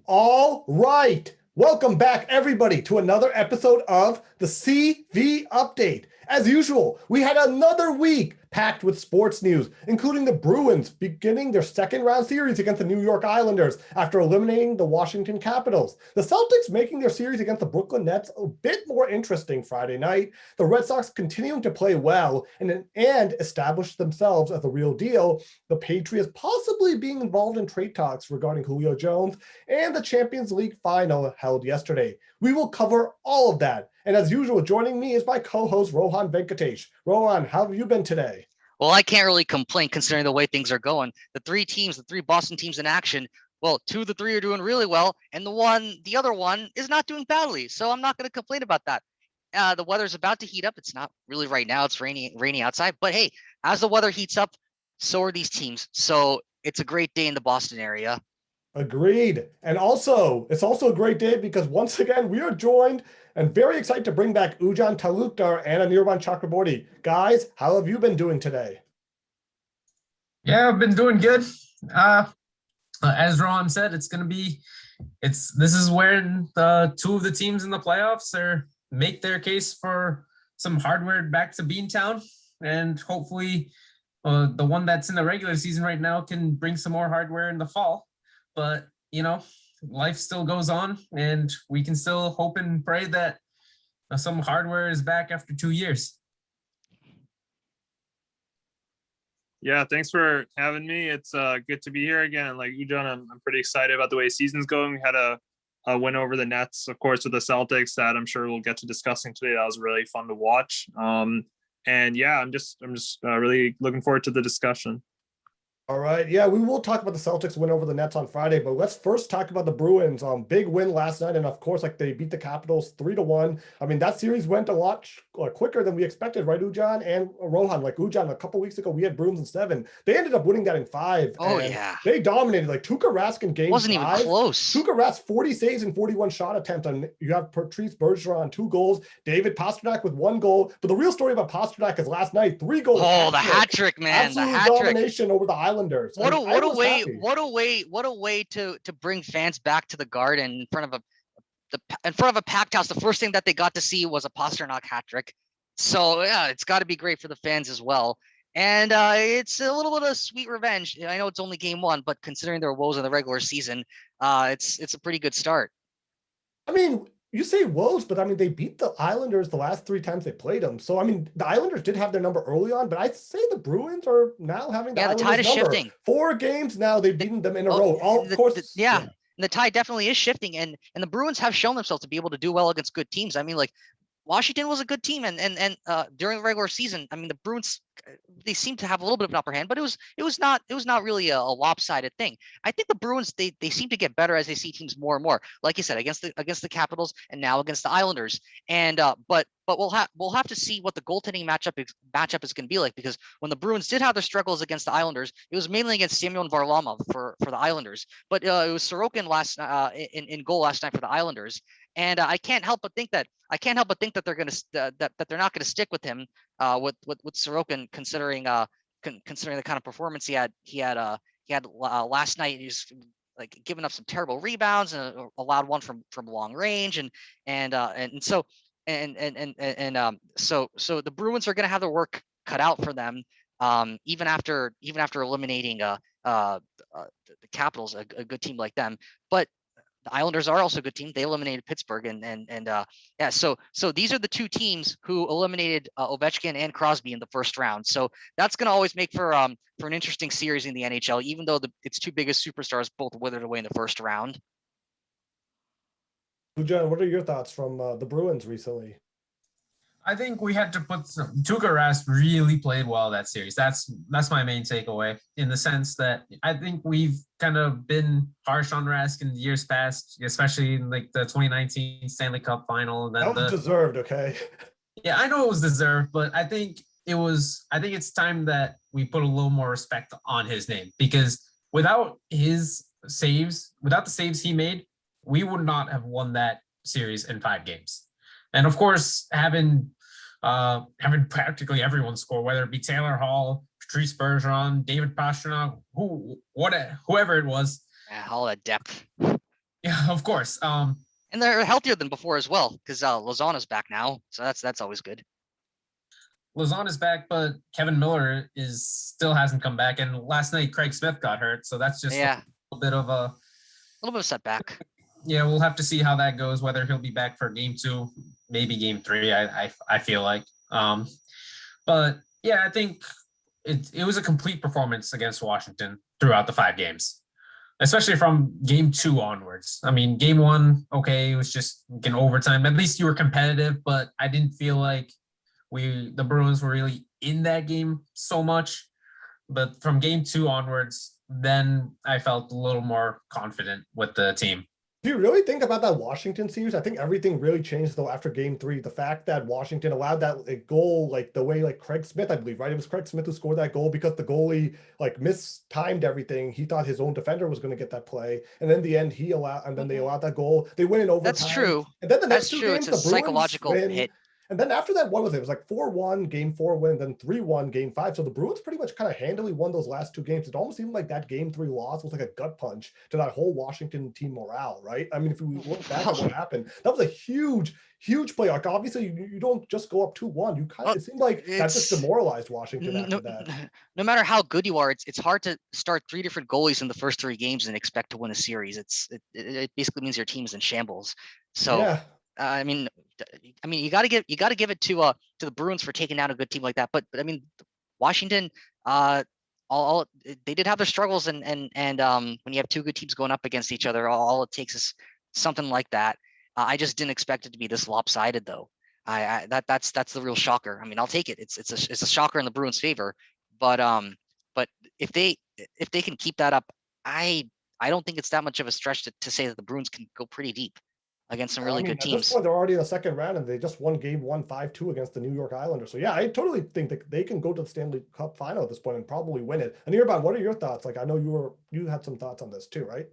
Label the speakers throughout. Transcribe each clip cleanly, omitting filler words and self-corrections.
Speaker 1: All right. Welcome back, everybody, to another episode of the CV Update. As usual, we had another week packed with sports news, including the Bruins beginning their second round series against the New York Islanders after eliminating the Washington Capitals. The Celtics making their series against the Brooklyn Nets a bit more interesting Friday night. The Red Sox continuing to play well and establish themselves as the real deal. The Patriots possibly being involved in trade talks regarding Julio Jones, and the Champions League final held yesterday. We will cover all of that. And as usual, joining me is my co-host, Rohan Venkatesh. Rohan, how have you been today?
Speaker 2: Well, I can't really complain considering the way things are going. The three Boston teams in action, well, two of the three are doing really well, and the other one is not doing badly. So I'm not going to complain about that. The weather's about to heat up. It's not really right now. It's rainy outside. But hey, as the weather heats up, so are these teams. So it's a great day in the Boston area.
Speaker 1: Agreed. And also, it's also a great day because once again, we are joined and very excited to bring back Ujan and Anirban Chakraborty. Guys, how have you been doing today?
Speaker 3: Yeah, I've been doing good. As Rohan said, this is where the two of the teams in the playoffs make their case for some hardware back to Beantown, and hopefully the one that's in the regular season right now can bring some more hardware in the fall. But life still goes on, and we can still hope and pray that some hardware is back after 2 years.
Speaker 4: Yeah, thanks for having me. It's good to be here again. Like Ujan, I'm pretty excited about the way season's going. We had a win over the Nets, of course, with the Celtics that I'm sure we'll get to discussing today. That was really fun to watch. And yeah, I'm just really looking forward to the discussion.
Speaker 1: All right. Yeah, we will talk about the Celtics win over the Nets on Friday, but let's first talk about the Bruins. Big win last night, and of course, they beat the Capitals 3-1. I mean, that series went a lot quicker than we expected, right, Ujan and Rohan? Like Ujan, a couple weeks ago, we had Bruins in 7. They ended up winning that in 5.
Speaker 2: Oh yeah,
Speaker 1: they dominated. Like Tuukka Rask in game
Speaker 2: wasn't
Speaker 1: 5.
Speaker 2: Even close.
Speaker 1: Tuukka Rask 40 saves and 41 shot attempts, and you have Patrice Bergeron 2 goals, David Pastrnak with 1 goal. But the real story about Pastrnak is last night 3 goals.
Speaker 2: Oh, the hat trick, man!
Speaker 1: Absolute
Speaker 2: the hat
Speaker 1: domination over the Islanders.
Speaker 2: What a way to bring fans back to the Garden in front of a packed house. The first thing that they got to see was a Pastrnak hat trick. So yeah, it's got to be great for the fans as well. And it's a little bit of sweet revenge. I know it's only game 1, but considering their woes in the regular season, it's a pretty good start.
Speaker 1: I mean, you say woes, but I mean, they beat the Islanders the last 3 times they played them. So, I mean, the Islanders did have their number early on, but I'd say the Bruins are now having the
Speaker 2: the
Speaker 1: Islanders
Speaker 2: tide is
Speaker 1: number.
Speaker 2: shifting.
Speaker 1: 4 games now, they've beaten them in a row. Of course.
Speaker 2: Yeah. And the tide definitely is shifting, and the Bruins have shown themselves to be able to do well against good teams. I mean, like Washington was a good team, and during the regular season, I mean, the Bruins, they seemed to have a little bit of an upper hand, but it was not really a lopsided thing. I think the Bruins they seem to get better as they see teams more and more. Like you said, against the Capitals and now against the Islanders, and but we'll have to see what the goaltending matchup is going to be like, because when the Bruins did have their struggles against the Islanders, it was mainly against Semyon Varlamov for the Islanders, but it was Sorokin in goal last night for the Islanders. And I can't help but think that they're going to that they're not going to stick with him with Sorokin, considering the kind of performance he had last night. He was like giving up some terrible rebounds and allowed one from long range, so the Bruins are going to have their work cut out for them, even after eliminating the Capitals, a good team like them. But the Islanders are also a good team. They eliminated Pittsburgh, yeah. So these are the 2 teams who eliminated Ovechkin and Crosby in the first round. So that's going to always make for an interesting series in the NHL, even though its 2 biggest superstars both withered away in the first round.
Speaker 1: Ujan, what are your thoughts from the Bruins recently?
Speaker 3: I think we had to put Tuukka Rask really played well that series. That's my main takeaway, in the sense that I think we've kind of been harsh on Rask in years past, especially in like the 2019 Stanley Cup final. And
Speaker 1: that was deserved, okay?
Speaker 3: Yeah, I know it was deserved, but I think it's time that we put a little more respect on his name, because without the saves he made, we would not have won that series in 5 games. And of course, having practically everyone score, whether it be Taylor Hall, Patrice Bergeron, David Pastrnak, whoever it was.
Speaker 2: All that depth.
Speaker 3: Yeah, of course.
Speaker 2: And they're healthier than before as well, because Lozano's back now, so that's always good.
Speaker 3: Lozon is back, but Kevin Miller still hasn't come back. And last night Craig Smith got hurt, so that's just
Speaker 2: Yeah,
Speaker 3: a little bit of a
Speaker 2: setback.
Speaker 3: yeah. We'll have to see how that goes. Whether he'll be back for game 2, maybe game 3. I feel like. But yeah, I think it was a complete performance against Washington throughout the 5 games, especially from game 2 onwards. I mean, game 1, okay, it was just in overtime. At least you were competitive, but I didn't feel like the Bruins were really in that game so much. But from game 2 onwards, then I felt a little more confident with the team.
Speaker 1: Do you really think about that Washington series? I think everything really changed though after game 3. The fact that Washington allowed that goal, like the way like Craig Smith, I believe, right? It was Craig Smith who scored that goal because the goalie like mistimed everything. He thought his own defender was going to get that play. And then the end he allowed, and then they allowed that goal. They win in overtime.
Speaker 2: That's true.
Speaker 1: And then the next
Speaker 2: That's
Speaker 1: 2
Speaker 2: true.
Speaker 1: games,
Speaker 2: It's a
Speaker 1: the Bruins
Speaker 2: psychological
Speaker 1: win.
Speaker 2: hit.
Speaker 1: And then after that, what was it? It was like 4-1, game 4 win, then 3-1, game 5. So the Bruins pretty much kind of handily won those last 2 games. It almost seemed like that game 3 loss was like a gut punch to that whole Washington team morale, right? I mean, if we look back at what happened, that was a huge play. Like obviously you don't just go up 2-1. You kind of, it seemed like that just demoralized Washington after that.
Speaker 2: No matter how good you are, it's hard to start 3 different goalies in the first 3 games and expect to win a series. It basically means your team is in shambles. So
Speaker 1: yeah.
Speaker 2: I mean, you got to give it to the Bruins for taking down a good team like that. But I mean, Washington, all they did have their struggles, and when you have 2 good teams going up against each other, all it takes is something like that. I just didn't expect it to be this lopsided, though. That's the real shocker. I mean, I'll take it. It's a shocker in the Bruins' favor, but if they can keep that up, I don't think it's that much of a stretch to say that the Bruins can go pretty deep against some really good
Speaker 1: At
Speaker 2: teams.
Speaker 1: this point, they're already in the second round, and they just won game 1 5-2 against the New York Islanders. So yeah, I totally think that they can go to the Stanley Cup final at this point and probably win it. And Anirban, what are your thoughts? Like, I know you had some thoughts on this too, right?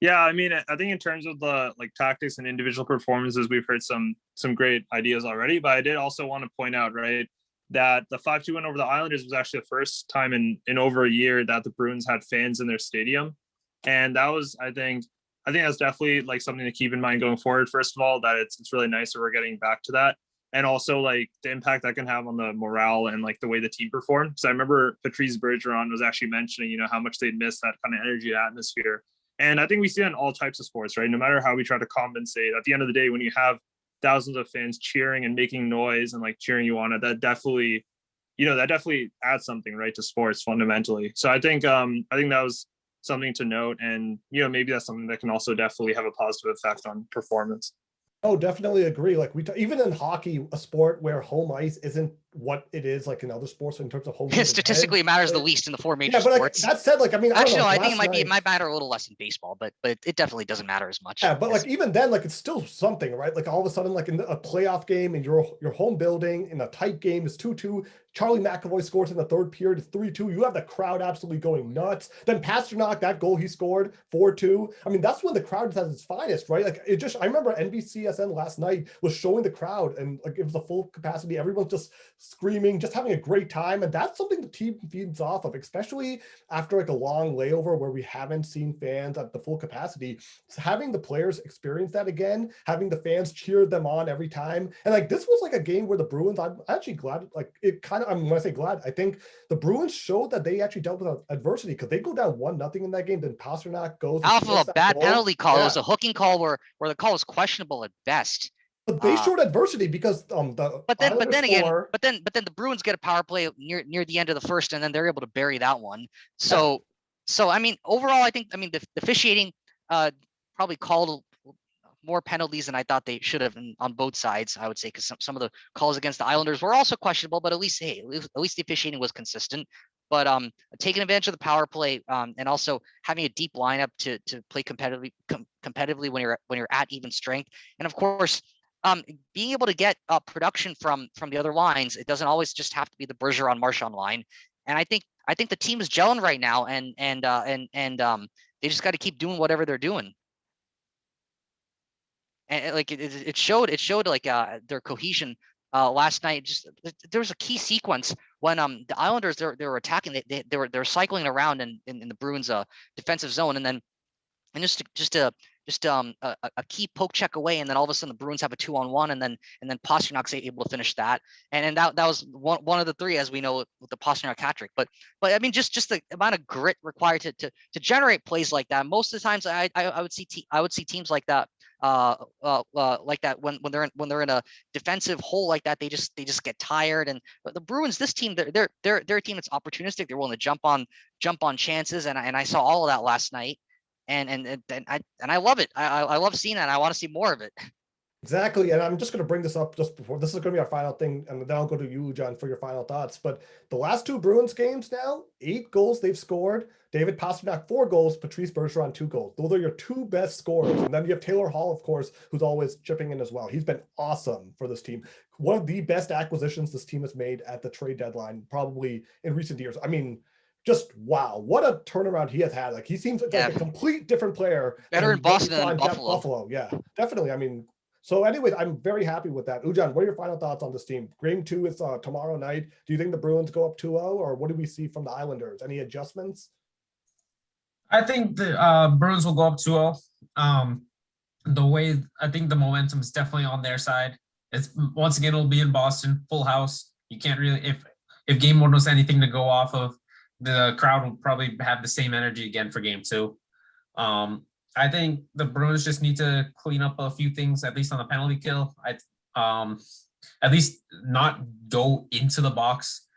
Speaker 4: Yeah, I mean, I think in terms of the like tactics and individual performances, we've heard some great ideas already. But I did also want to point out, right, that the 5-2 win over the Islanders was actually the first time in over a year that the Bruins had fans in their stadium, and that was, I think that's definitely like something to keep in mind going forward. First of all, that it's really nice that we're getting back to that. And also like the impact that can have on the morale and like the way the team performed. So I remember Patrice Bergeron was actually mentioning, how much they'd miss that kind of energy and atmosphere. And I think we see that in all types of sports, right? No matter how we try to compensate, at the end of the day, when you have thousands of fans cheering and making noise and like cheering you on, that definitely adds something, right, to sports fundamentally. So I think that was something to note, and maybe that's something that can also definitely have a positive effect on performance.
Speaker 1: Oh, definitely agree. Like even in hockey, a sport where home ice isn't what it is like in other sports in terms of home.
Speaker 2: Statistically, it matters the least in the 4 major
Speaker 1: yeah, but
Speaker 2: sports.
Speaker 1: Like, that said, like I mean,
Speaker 2: actually,
Speaker 1: I
Speaker 2: think it might matter a little less in baseball, but it definitely doesn't matter as much.
Speaker 1: Yeah, but like even then, like it's still something, right? Like all of a sudden, like in a playoff game in your home building in a tight game is 2-2. Charlie McAvoy scores in the 3rd period. It's 3-2. You have the crowd absolutely going nuts. Then Pasternak, that goal he scored 4-2. I mean, that's when the crowd is at its finest, right? Like I remember NBCSN last night was showing the crowd, and like it was a full capacity. Everyone's just screaming, just having a great time, and that's something the team feeds off of, especially after like a long layover where we haven't seen fans at the full capacity. So having the players experience that again, having the fans cheer them on every time, and like this was like a game where the Bruins, I'm actually glad, like it kind of, when I say glad, I think the Bruins showed that they actually dealt with adversity because they go down 1-0 in that game. Then Pasternak goes
Speaker 2: off of a bad penalty call.
Speaker 1: Yeah.
Speaker 2: It was a hooking call where the call was questionable at best.
Speaker 1: But they showed adversity because but then
Speaker 2: the Bruins get a power play near the end of the first, and then they're able to bury that one. So I mean, overall, I think the officiating probably called more penalties than I thought they should have on both sides, I would say, because some of the calls against the Islanders were also questionable, but at least the officiating was consistent. But taking advantage of the power play and also having a deep lineup to play competitively when you're at even strength, and of course being able to get production from the other lines. It doesn't always just have to be the Bergeron-Marchand line, and I think the team is gelling right now, and they just got to keep doing whatever they're doing. And like it showed like their cohesion last night. Just there was a key sequence when the Islanders they were attacking. They were cycling around in the Bruins defensive zone, and then just to a key poke check away, and then all of a sudden the Bruins have a 2-on-1, and then Pasternak's able to finish that, and that was one of the three, as we know, with the Pasternak hat trick. But I mean, just the amount of grit required to generate plays like that. Most of the times, I would see teams like that. Like that when they're in a defensive hole like that, they just get tired. And the Bruins, this team, they're a team that's opportunistic. They're willing to jump on chances, and I saw all of that last night, and I love it. I love seeing that. And I want to see more of it.
Speaker 1: Exactly. And I'm just going to bring this up just before. This is going to be our final thing. And then I'll go to you, John, for your final thoughts. But the last two Bruins games now, 8 goals they've scored. David Pastrnak, 4 goals. Patrice Bergeron, 2 goals. Those are your 2 best scorers. And then you have Taylor Hall, of course, who's always chipping in as well. He's been awesome for this team. One of the best acquisitions this team has made at the trade deadline, probably in recent years. I mean, just wow, what a turnaround he has had. Like, he seems like a complete different player.
Speaker 2: Better in Boston than in Buffalo.
Speaker 1: Yeah, definitely. I mean, so anyways, I'm very happy with that. Ujan, what are your final thoughts on this team? Game 2 is tomorrow night. Do you think the Bruins go up 2-0, or what do we see from the Islanders? Any adjustments?
Speaker 3: I think the Bruins will go up 2-0. The way I think the momentum is definitely on their side. It's once again, it'll be in Boston, full house. You can't really, if game 1 was anything to go off of, the crowd will probably have the same energy again for game 2. I think the Bruins just need to clean up a few things, at least on the penalty kill. At least not go into the box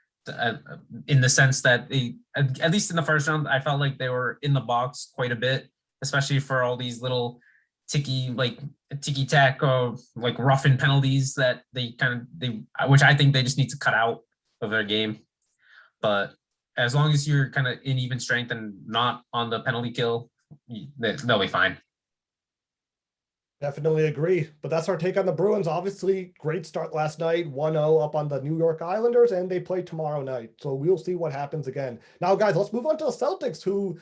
Speaker 3: in the sense that they, at least in the first round, I felt like they were in the box quite a bit, especially for all these little ticky tack or like roughen penalties that which I think they just need to cut out of their game. But as long as you're kind of in even strength and not on the penalty kill, they'll be fine.
Speaker 1: Definitely agree. But that's our take on the Bruins. Obviously, great start last night, 1-0 up on the New York Islanders, and they play tomorrow night. So we'll see what happens again. Now, guys, let's move on to the Celtics, who,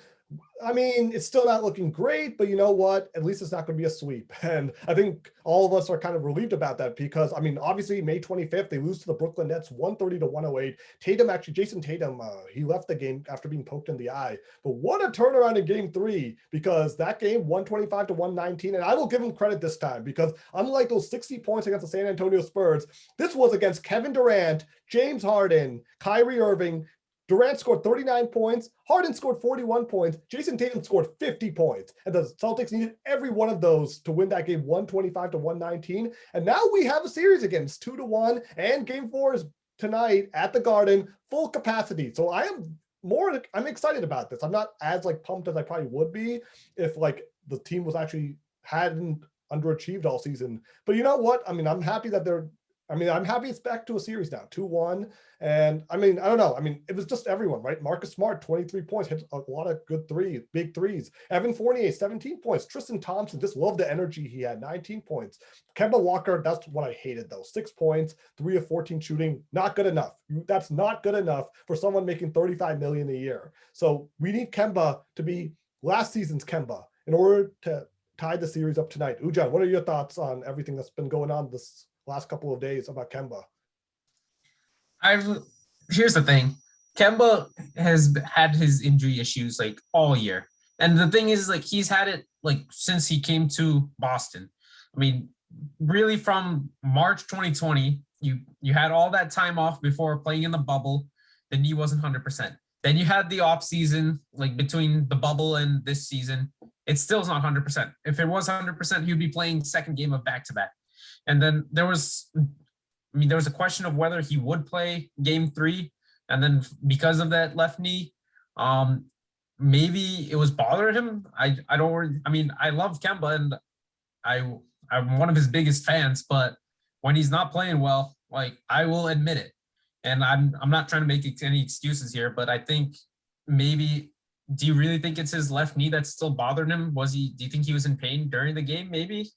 Speaker 1: I mean, it's still not looking great, but you know what? At least it's not going to be a sweep. And I think all of us are kind of relieved about that because, I mean, obviously May 25th, they lose to the Brooklyn Nets 130-108. Jason Tatum, he left the game after being poked in the eye. But what a turnaround in game 3, because that game 125-119, and I will give him credit this time because unlike those 60 points against the San Antonio Spurs, this was against Kevin Durant, James Harden, Kyrie Irving. Durant scored 39 points. Harden scored 41 points. Jason Tatum scored 50 points. And the Celtics needed every one of those to win that game 125-119. And now we have a series again. It's 2-1. And game 4 is tonight at the Garden, full capacity. So I'm excited about this. I'm not as pumped as I probably would be if the team was actually hadn't underachieved all season. But you know what? I mean, I'm happy it's back to a series now, 2-1. And I mean, I don't know. I mean, it was just everyone, right? Marcus Smart, 23 points, hit a lot of good big threes. Evan Fournier, 17 points. Tristan Thompson, just loved the energy he had, 19 points. Kemba Walker, that's what I hated though. 6 points, 3 of 14 shooting, not good enough. That's not good enough for someone making $35 million a year. So we need Kemba to be last season's Kemba in order to tie the series up tonight. Ujan, what are your thoughts on everything that's been going on this last couple of days about Kemba?
Speaker 3: Here's the thing. Kemba has had his injury issues all year. And the thing is he's had it since he came to Boston. I mean, really from March 2020, you had all that time off before playing in the bubble. The knee wasn't 100%. Then you had the off season, between the bubble and this season. It still's not 100%. If it was 100%, he'd be playing second game of back-to-back. And then there was a question of whether he would play game 3. And then because of that left knee, maybe it was bothering him. I love Kemba and I'm one of his biggest fans, but when he's not playing well, I will admit it. And I'm not trying to make any excuses here, but I think maybe, do you really think it's his left knee that's still bothering him? Do you think he was in pain during the game maybe?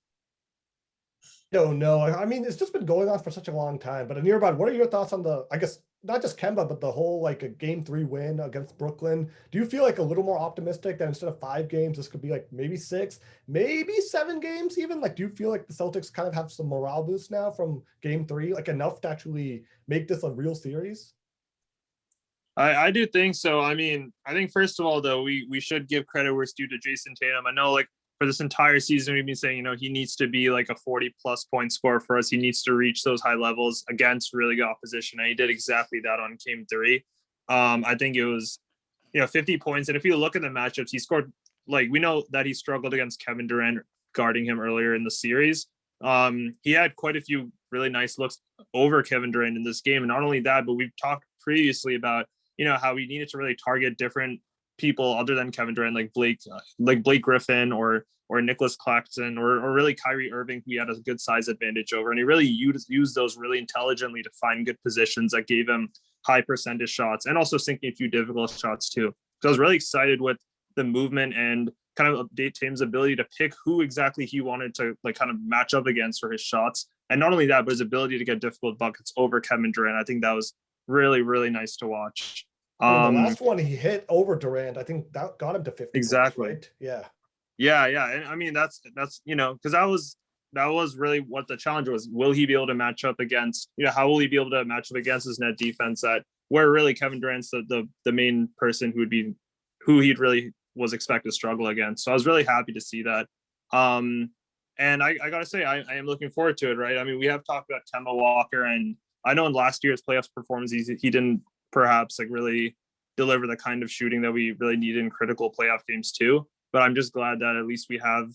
Speaker 1: Don't know. I mean, it's just been going on for such a long time. But Anirban, what are your thoughts on I guess, not just Kemba, but the whole a game 3 win against Brooklyn? Do you feel a little more optimistic that instead of 5 games, this could be maybe 6, maybe 7 games even? Do you feel like the Celtics kind of have some morale boost now from game 3, enough to actually make this a real series?
Speaker 4: I do think so. I mean, I think first of all, though, we should give credit where it's due to Jason Tatum. I know for this entire season, we've been saying, you know, he needs to be like a 40+ point scorer for us. He needs to reach those high levels against really good opposition. And he did exactly that on game 3. I think it was, 50 points. And if you look at the matchups, he scored, like, we know that he struggled against Kevin Durant guarding him earlier in the series. He had quite a few really nice looks over Kevin Durant in this game. And not only that, but we've talked previously about, how we needed to really target different people other than Kevin Durant, like Blake Griffin or Nicholas Claxton or really Kyrie Irving, who he had a good size advantage over. And he really used those really intelligently to find good positions that gave him high percentage shots and also sinking a few difficult shots too. So I was really excited with the movement and kind of update Tatum's ability to pick who exactly he wanted to like kind of match up against for his shots. And not only that, but his ability to get difficult buckets over Kevin Durant. I think that was really, really nice to watch.
Speaker 1: The last one he hit over Durant, I think that got him to 50
Speaker 4: exactly.
Speaker 1: points, right?
Speaker 4: Yeah. And I mean, that's because that was really what the challenge was. Will he be able to match up against, how will he be able to match up against his net defense that where really Kevin Durant's the main person who he'd really was expected to struggle against. So I was really happy to see that. And I gotta say, I am looking forward to it, right? I mean, we have talked about Kemba Walker, and I know in last year's playoffs performance, he didn't perhaps like really deliver the kind of shooting that we really need in critical playoff games too. But I'm just glad that at least we have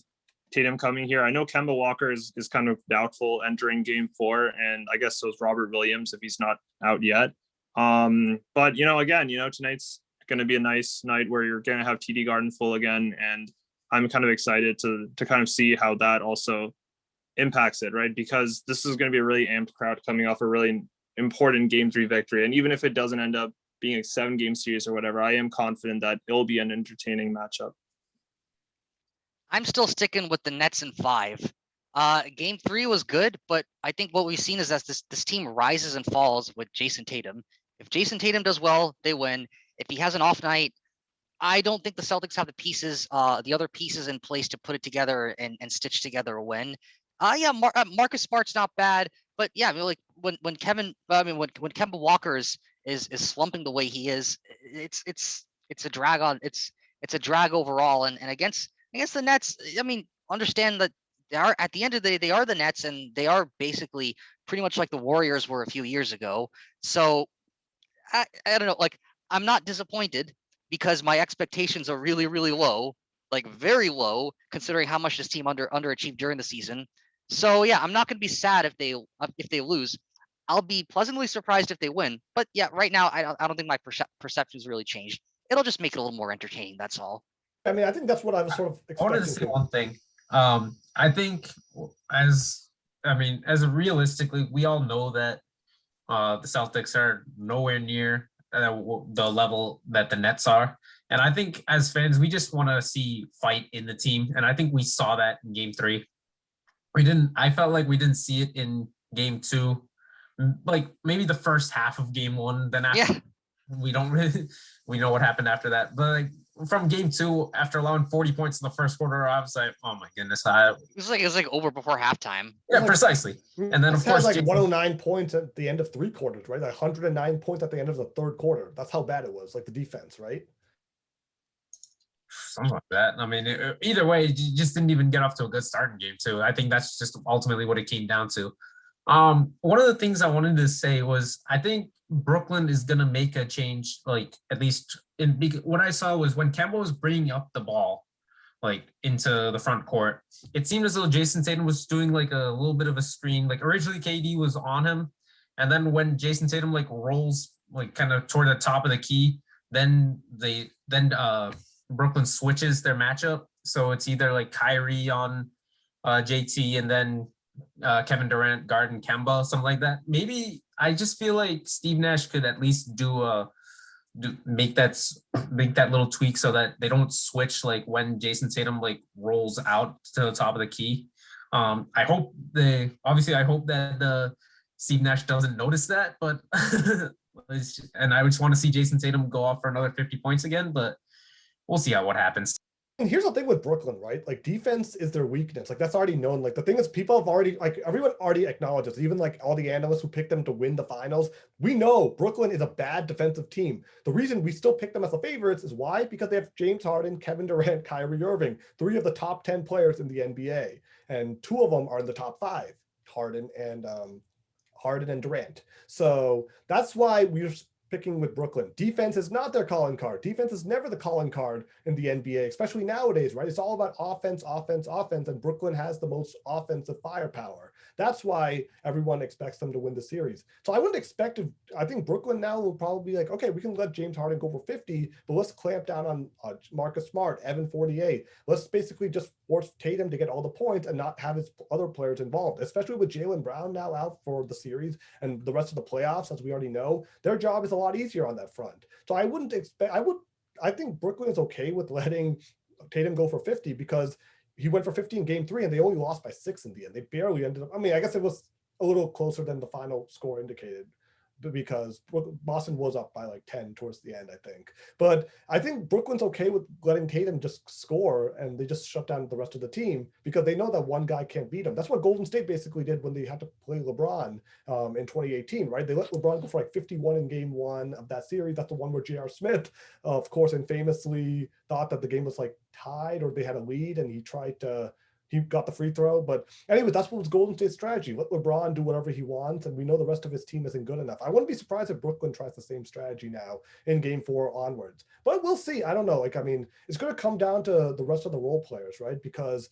Speaker 4: Tatum coming here. I know Kemba Walker is kind of doubtful entering game 4, and I guess so is Robert Williams if he's not out yet. But again, tonight's going to be a nice night where you're going to have TD Garden full again, and I'm kind of excited to kind of see how that also impacts it, right? Because this is going to be a really amped crowd coming off a really important game 3 victory. And even if it doesn't end up being a 7-game series or whatever, I am confident that it'll be an entertaining matchup.
Speaker 2: I'm still sticking with the Nets in 5. Game 3 was good, but I think what we've seen is that this team rises and falls with Jason Tatum. If Jason Tatum does well, they win. If he has an off night, I don't think the Celtics have the other pieces in place to put it together and stitch together a win. Marcus Smart's not bad, but yeah, I mean, like when Kemba Walker is slumping the way he is, it's a drag on. It's a drag overall, and against the Nets, I mean, understand that they are at the end of the day they are the Nets, and they are basically pretty much like the Warriors were a few years ago. So I don't know, like I'm not disappointed because my expectations are really, really low, like very low, considering how much this team underachieved during the season. So yeah, I'm not going to be sad if they lose. I'll be pleasantly surprised if they win. But yeah, right now I don't think my perceptions really changed. It'll just make it a little more entertaining. That's all.
Speaker 1: I mean, I think that's what I was sort of expecting.
Speaker 3: I wanted to say one thing. I think as realistically, we all know that the Celtics are nowhere near the level that the Nets are. And I think as fans, we just want to see fight in the team. And I think we saw that in game 3. I felt like we didn't see it in game 2, like maybe the first half of game 1. Then after we know what happened after that. But like from game 2, after allowing 40 points in the first quarter, I was like, oh my goodness.
Speaker 2: It was like over before halftime.
Speaker 3: Yeah, precisely. And then of course
Speaker 1: like 109 points at the end of 3 quarters, right? Like 109 points at the end of the 3rd quarter. That's how bad it was, like the defense, right?
Speaker 3: Something like that. I mean, either way, you just didn't even get off to a good start in game 2. I think that's just ultimately what it came down to. One of the things I wanted to say was I think Brooklyn is going to make a change, like at least what I saw was when Kemba was bringing up the ball, like into the front court, it seemed as though Jason Tatum was doing like a little bit of a screen. Like originally KD was on him. And then when Jason Tatum like rolls like kind of toward the top of the key, then Brooklyn switches their matchup. So it's either like Kyrie on JT and then Kevin Durant guarding Kemba, something like that. Maybe I just feel like Steve Nash could at least make that little tweak so that they don't switch like when Jason Tatum like rolls out to the top of the key. I hope that Steve Nash doesn't notice that, but and I just want to see Jason Tatum go off for another 50 points again, but we'll see what happens.
Speaker 1: And here's the thing with Brooklyn, right? Like defense is their weakness. Like that's already known. Like the thing is, people have already, like everyone already acknowledges, even like all the analysts who picked them to win the finals. We know Brooklyn is a bad defensive team. The reason we still pick them as the favorites is why? Because they have James Harden, Kevin Durant, Kyrie Irving, 3 of the top 10 players in the NBA, and 2 of them are in the top 5, Harden and Durant. So that's why we're picking with Brooklyn. Defense is not their calling card. Defense is never the calling card in the NBA, especially nowadays, right? It's all about offense, and Brooklyn has the most offensive firepower. That's why everyone expects them to win the series. So I wouldn't expect to, I think Brooklyn now will probably be like, okay, we can let James Harden go for 50, but let's clamp down on Marcus Smart, Evan 48. Let's basically just force Tatum to get all the points and not have his other players involved, especially with Jaylen Brown now out for the series and the rest of the playoffs, as we already know. Their job is a lot easier on that front. So I wouldn't expect, I think Brooklyn is okay with letting Tatum go for 50 because he went for 50 in game 3 and they only lost by 6 in the end. They barely ended up, I mean, I guess it was a little closer than the final score indicated because Boston was up by like 10 towards the end, I think. But I think Brooklyn's okay with letting Tatum just score and they just shut down the rest of the team because they know that one guy can't beat them. That's what Golden State basically did when they had to play LeBron in 2018, right? They let LeBron go for like 51 in game 1 of that series. That's the one where J.R. Smith, of course, infamously thought that the game was like tied or they had a lead and he got the free throw. But anyway, that's what was Golden State's strategy. Let LeBron do whatever he wants, and we know the rest of his team isn't good enough. I wouldn't be surprised if Brooklyn tries the same strategy now in game 4 onwards. But we'll see. I don't know. Like, I mean, it's going to come down to the rest of the role players, right? Because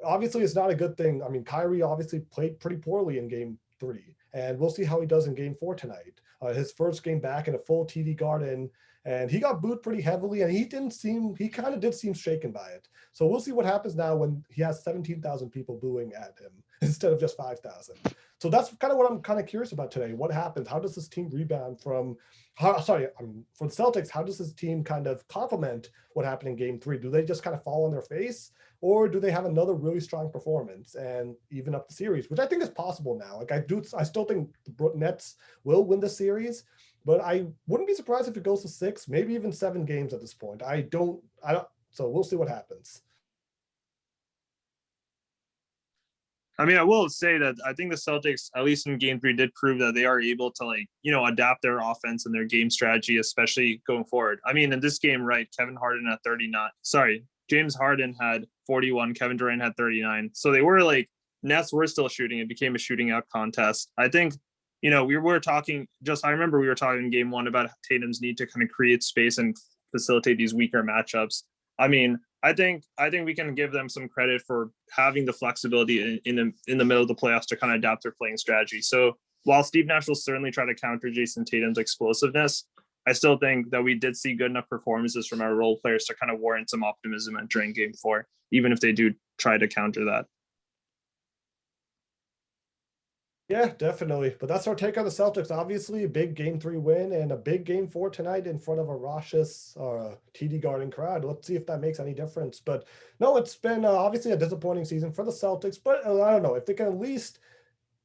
Speaker 1: obviously it's not a good thing. I mean, Kyrie obviously played pretty poorly in game 3, and we'll see how he does in game 4 tonight. His first game back in a full TD Garden, and he got booed pretty heavily, and he kind of did seem shaken by it. So we'll see what happens now when he has 17,000 people booing at him instead of just 5,000. So that's kind of what I'm kind of curious about today. What happens? How does this team rebound for the Celtics, how does this team kind of complement what happened in game 3? Do they just kind of fall on their face, or do they have another really strong performance and even up the series, which I think is possible now? Like I still think the Nets will win the series, but I wouldn't be surprised if it goes to 6, maybe even 7 games at this point. I don't, so we'll see what happens.
Speaker 4: I mean, I will say that I think the Celtics, at least in game 3, did prove that they are able to, like, you know, adapt their offense and their game strategy, especially going forward. I mean, in this game, right, James Harden had 41, Kevin Durant had 39. So they were like, Nets were still shooting. It became a shooting out contest. I think, you know, I remember we were talking in game 1 about Tatum's need to kind of create space and facilitate these weaker matchups. I mean, I think we can give them some credit for having the flexibility in the middle of the playoffs to kind of adapt their playing strategy. So while Steve Nash will certainly try to counter Jason Tatum's explosiveness, I still think that we did see good enough performances from our role players to kind of warrant some optimism entering game 4, even if they do try to counter that.
Speaker 1: Yeah, definitely. But that's our take on the Celtics. Obviously, a big game 3 win and a big game 4 tonight in front of a raucous TD Garden crowd. Let's see if that makes any difference. But no, it's been obviously a disappointing season for the Celtics. But I don't know if they can at least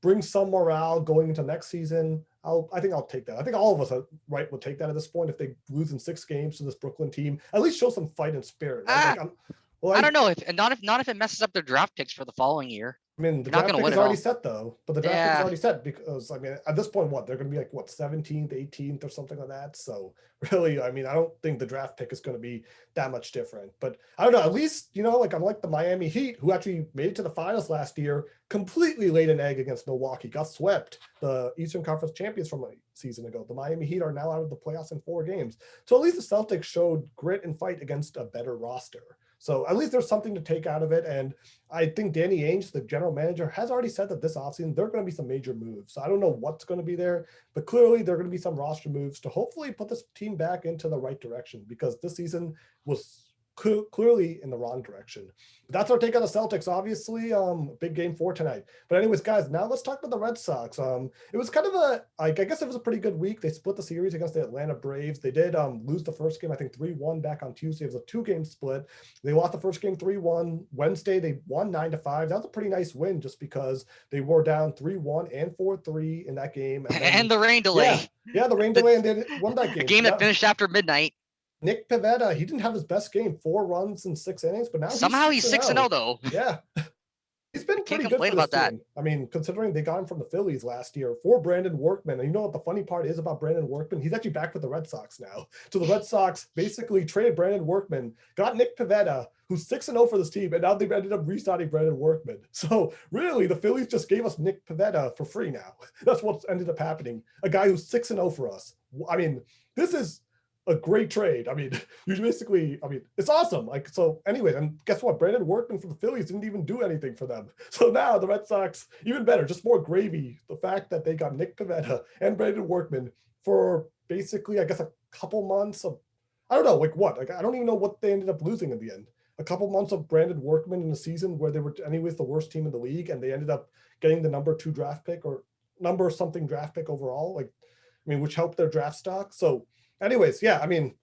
Speaker 1: bring some morale going into next season. I think I'll take that. I think all of us will take that at this point. If they lose in 6 games to this Brooklyn team, at least show some fight and spirit. Right?
Speaker 2: I don't know if it messes up their draft picks for the following year.
Speaker 1: I mean, the draft pick is already set though, but the draft pick is already set because, I mean, at this point, they're going to be like, 17th, 18th or something like that. So really, I mean, I don't think the draft pick is going to be that much different, but I don't know, at least, you know, like unlike the Miami Heat, who actually made it to the finals last year, completely laid an egg against Milwaukee, got swept, the Eastern Conference champions from a season ago. The Miami Heat are now out of the playoffs in 4 games. So at least the Celtics showed grit and fight against a better roster. So at least there's something to take out of it. And I think Danny Ainge, the general manager, has already said that this offseason, there are going to be some major moves. So I don't know what's going to be there, but clearly there are going to be some roster moves to hopefully put this team back into the right direction, because this season was clearly in the wrong direction. But that's our take on the Celtics. Obviously, big game 4 tonight. But anyways, guys, now let's talk about the Red Sox. It was kind of I guess it was a pretty good week. They split the series against the Atlanta Braves. They did lose the first game, I think 3-1 back on Tuesday. It was a 2-game split. They lost the first game 3-1. Wednesday, they won 9-5. That was a pretty nice win just because they were down 3-1 and 4-3 in that game.
Speaker 2: And the rain delay.
Speaker 1: Yeah, the rain delay, and they won that game.
Speaker 2: A game that finished after midnight.
Speaker 1: Nick Pivetta, he didn't have his best game, 4 runs in 6 innings, but now
Speaker 2: Somehow he's 6-0
Speaker 1: 6-0.
Speaker 2: though.
Speaker 1: Yeah. He's been
Speaker 2: Can't
Speaker 1: pretty good
Speaker 2: complain
Speaker 1: for this
Speaker 2: about that.
Speaker 1: team. I mean, considering they got him from the Phillies last year for Brandon Workman. And you know what the funny part is about Brandon Workman? He's actually back with the Red Sox now. So the Red Sox basically traded Brandon Workman, got Nick Pivetta, who's 6-0 for this team, and now they've ended up re-signing Brandon Workman. So really, the Phillies just gave us Nick Pivetta for free now. That's what's ended up happening. A guy who's 6-0 for us. I mean, this is a great trade. I mean, you basically, I mean, it's awesome. Like, so anyway, and guess what? Brandon Workman for the Phillies didn't even do anything for them. So now the Red Sox, even better, just more gravy. The fact that they got Nick Pivetta and Brandon Workman for basically, I guess, a couple months of, I don't know, like what? Like, I don't even know what they ended up losing in the end. A couple months of Brandon Workman in a season where they were anyways the worst team in the league, and they ended up getting the number 2 draft pick or number something draft pick overall. Like, I mean, which helped their draft stock. So anyways, yeah, I mean,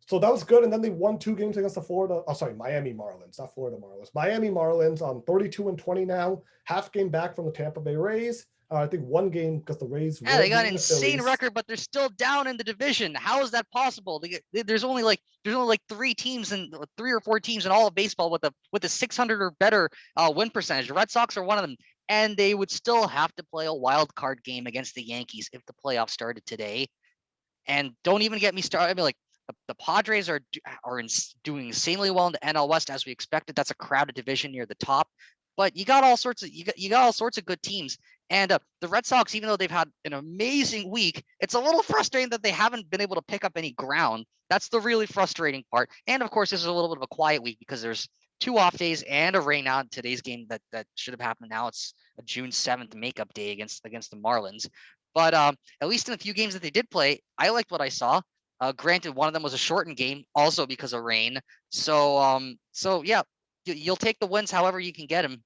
Speaker 1: so that was good. And then they won 2 games against the Miami Marlins, not Florida Marlins. Miami Marlins on 32-20 now, half game back from the Tampa Bay Rays. I think 1 game because the Rays.
Speaker 2: Yeah, they got an
Speaker 1: the
Speaker 2: insane
Speaker 1: Phillies.
Speaker 2: record, but they're still down in the division. How is that possible? There's only like 3 teams and 3 or 4 teams in all of baseball with a 600 or better win percentage. The Red Sox are one of them, and they would still have to play a wild card game against the Yankees if the playoffs started today. And don't even get me started. I mean, like the Padres are doing insanely well in the NL West as we expected. That's a crowded division near the top, but you got all sorts of good teams. And the Red Sox, even though they've had an amazing week, it's a little frustrating that they haven't been able to pick up any ground. That's the really frustrating part. And of course, this is a little bit of a quiet week because there's 2 off days and a rain out in today's game that should have happened. Now it's a June 7th makeup day against the Marlins. But at least in the few games that they did play, I liked what I saw. Granted, one of them was a shortened game, also because of rain. So yeah, you'll take the wins however you can get them.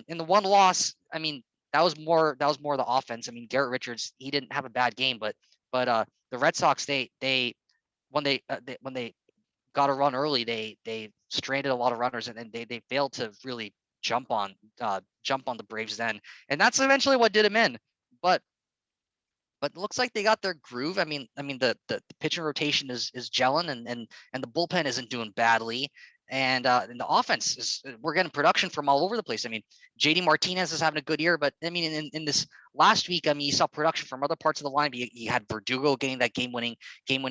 Speaker 2: In the one loss, I mean, that was more the offense. I mean, Garrett Richards, he didn't have a bad game, but the Red Sox, when they got a run early, they stranded a lot of runners, and then they failed to really jump on the Braves then, and that's eventually what did them in. But it looks like they got their groove. I mean, the pitching rotation is gelling, and the bullpen isn't doing badly, and the offense is, we're getting production from all over the place. I mean, JD Martinez is having a good year, but I mean, in this last week, I mean, you saw production from other parts of the line. You had Verdugo getting that game winning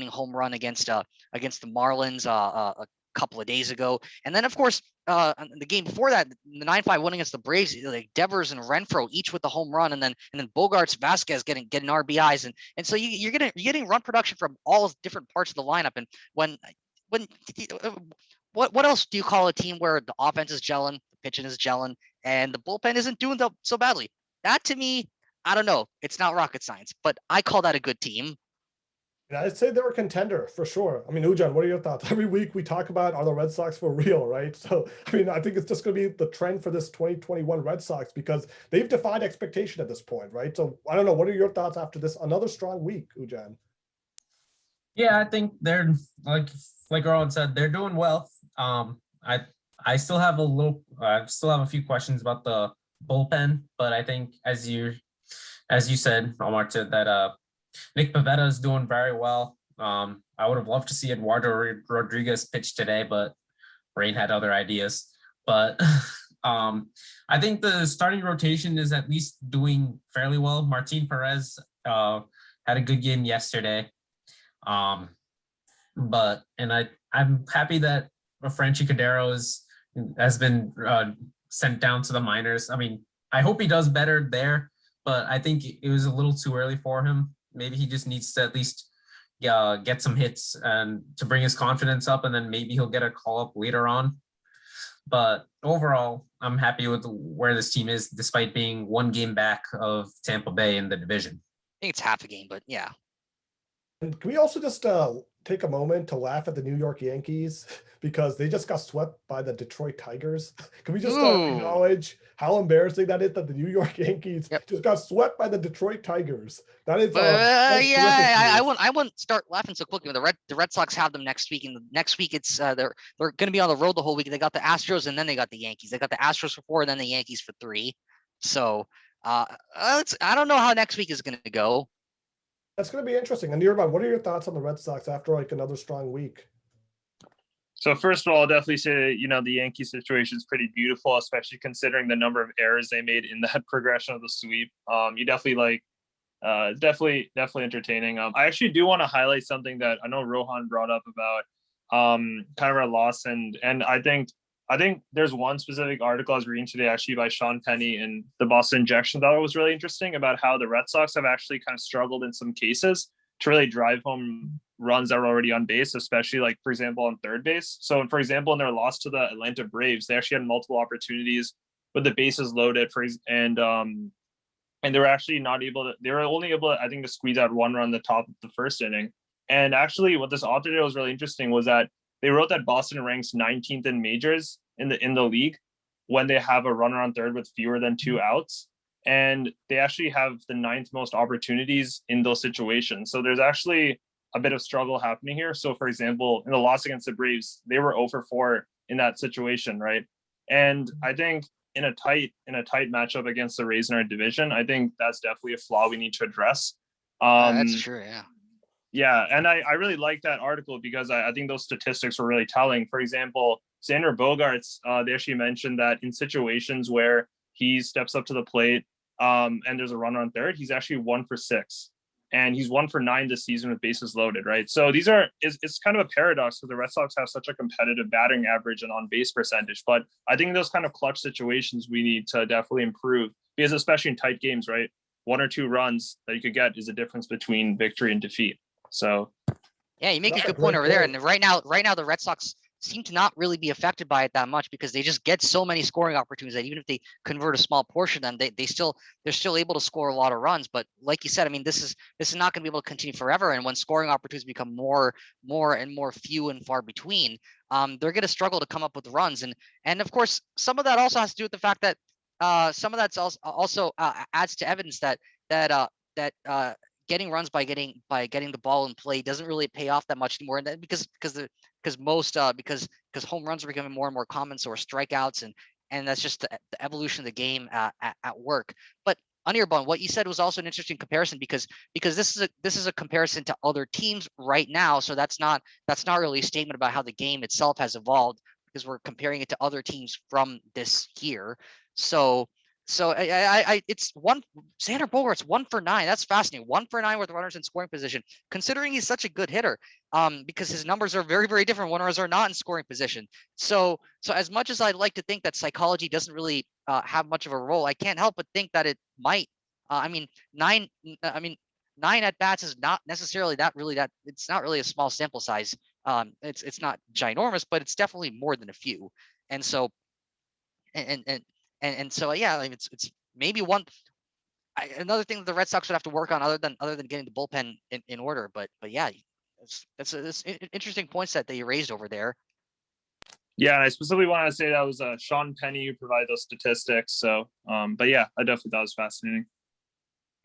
Speaker 2: home run against the Marlins a couple of days ago, and then of course the game before that, the 9-5 win against the Braves, like Devers and Renfroe each with the home run, and then Bogarts, Vasquez getting RBIs, and so you're getting run production from all different parts of the lineup. And when what else do you call a team where the offense is gelling, the pitching is gelling, and the bullpen isn't doing so badly? That to me, I don't know. It's not rocket science, but I call that a good team.
Speaker 1: Yeah, I'd say they're a contender for sure. I mean, Ujan, what are your thoughts? Every week we talk about are the Red Sox for real, right? So, I mean, I think it's just going to be the trend for this 2021 Red Sox because they've defied expectation at this point, right? So, I don't know. What are your thoughts after this? Another strong week, Ujan.
Speaker 3: Yeah, I think they're like Rohan said, they're doing well. I still have a few questions about the bullpen, but I think as you said, Amartya, that Nick Pivetta is doing very well. I would have loved to see Eduardo Rodriguez pitch today, but Rain had other ideas. But I think the starting rotation is at least doing fairly well. Martin Perez had a good game yesterday. I'm happy that Franchi Cordero has been sent down to the minors. I mean, I hope he does better there, but I think it was a little too early for him. Maybe he just needs to at least get some hits and to bring his confidence up, and then maybe he'll get a call up later on. But overall, I'm happy with where this team is, despite being 1 game back of Tampa Bay in the division.
Speaker 2: I think it's half a game, but yeah.
Speaker 1: And can we also just take a moment to laugh at the New York Yankees because they just got swept by the Detroit Tigers? Can we just acknowledge how embarrassing that is that the New York Yankees just got swept by the Detroit Tigers? That is,
Speaker 2: I wouldn't start laughing so quickly. The Red Sox have them next week, and next week it's they're going to be on the road the whole week. They got the Astros, and then they got the Yankees. They got the Astros for 4, and then the Yankees for 3. So I don't know how next week is going to go.
Speaker 1: That's going to be interesting. And Anirban, what are your thoughts on the Red Sox after like another strong week?
Speaker 4: So first of all, I'll definitely say, the Yankee situation is pretty beautiful, especially considering the number of errors they made in that progression of the sweep. You definitely definitely entertaining. I actually do want to highlight something that I know Rohan brought up about kind of our loss, and I think there's one specific article I was reading today actually by Sean Penny in the Boston Injection that was really interesting about how the Red Sox have actually kind of struggled in some cases to really drive home runs that were already on base, especially like, for example, on third base. So, for example, in their loss to the Atlanta Braves, they actually had multiple opportunities with the bases loaded and they were actually not able to, they were only able to, I think, to squeeze out one run the top of the first inning. And actually what this author did was really interesting was that they wrote that Boston ranks 19th in majors in the league when they have a runner on third with fewer than 2 outs. And they actually have the 9th most opportunities in those situations. So there's actually a bit of struggle happening here. So for example, in the loss against the Braves, they were 0 for 4 in that situation, right? And I think in a tight matchup against the Rays in our division, I think that's definitely a flaw we need to address.
Speaker 2: That's true, yeah.
Speaker 4: Yeah, and I really like that article because I think those statistics were really telling. For example, Xander Bogaerts, they actually mentioned that in situations where he steps up to the plate and there's a runner on third, he's actually 1 for 6. And he's 1 for 9 this season with bases loaded, right? So it's kind of a paradox because the Red Sox have such a competitive batting average and on base percentage. But I think those kind of clutch situations we need to definitely improve because especially in tight games, right? 1 or 2 runs that you could get is a difference between victory and defeat. So
Speaker 2: yeah, you make
Speaker 1: That's
Speaker 2: a
Speaker 1: a
Speaker 2: good point
Speaker 1: great
Speaker 2: over there.
Speaker 1: point.
Speaker 2: And right now the Red Sox seem to not really be affected by it that much because they just get so many scoring opportunities that even if they convert a small portion of them, they're still able to score a lot of runs. But like you said, I mean, this is not going to be able to continue forever. And when scoring opportunities become more and more few and far between, they're going to struggle to come up with runs. And of course, some of that also has to do with the fact that some of that's also adds to evidence that getting runs by getting the ball in play doesn't really pay off that much anymore. And then because home runs are becoming more and more common, so are strikeouts, and that's just the evolution of the game at work. But Anirban, what you said was also an interesting comparison because this is a comparison to other teams right now. So that's not really a statement about how the game itself has evolved because we're comparing it to other teams from this year. So it's Xander Bogaerts 1 for 9. That's fascinating. 1 for 9 with runners in scoring position, considering he's such a good hitter. Because his numbers are very, very different when runners are not in scoring position. So as much as I'd like to think that psychology doesn't really have much of a role, I can't help but think that it might. 9 at bats is not necessarily that it's not really a small sample size. It's not ginormous, but it's definitely more than a few. And so and so yeah, I mean, it's maybe another thing that the Red Sox would have to work on other than getting the bullpen in order. But yeah, that's interesting points that you raised over there.
Speaker 4: yeah, and I specifically wanted to say that was Sean Penny who provided those statistics. So, but yeah, I definitely thought it was fascinating.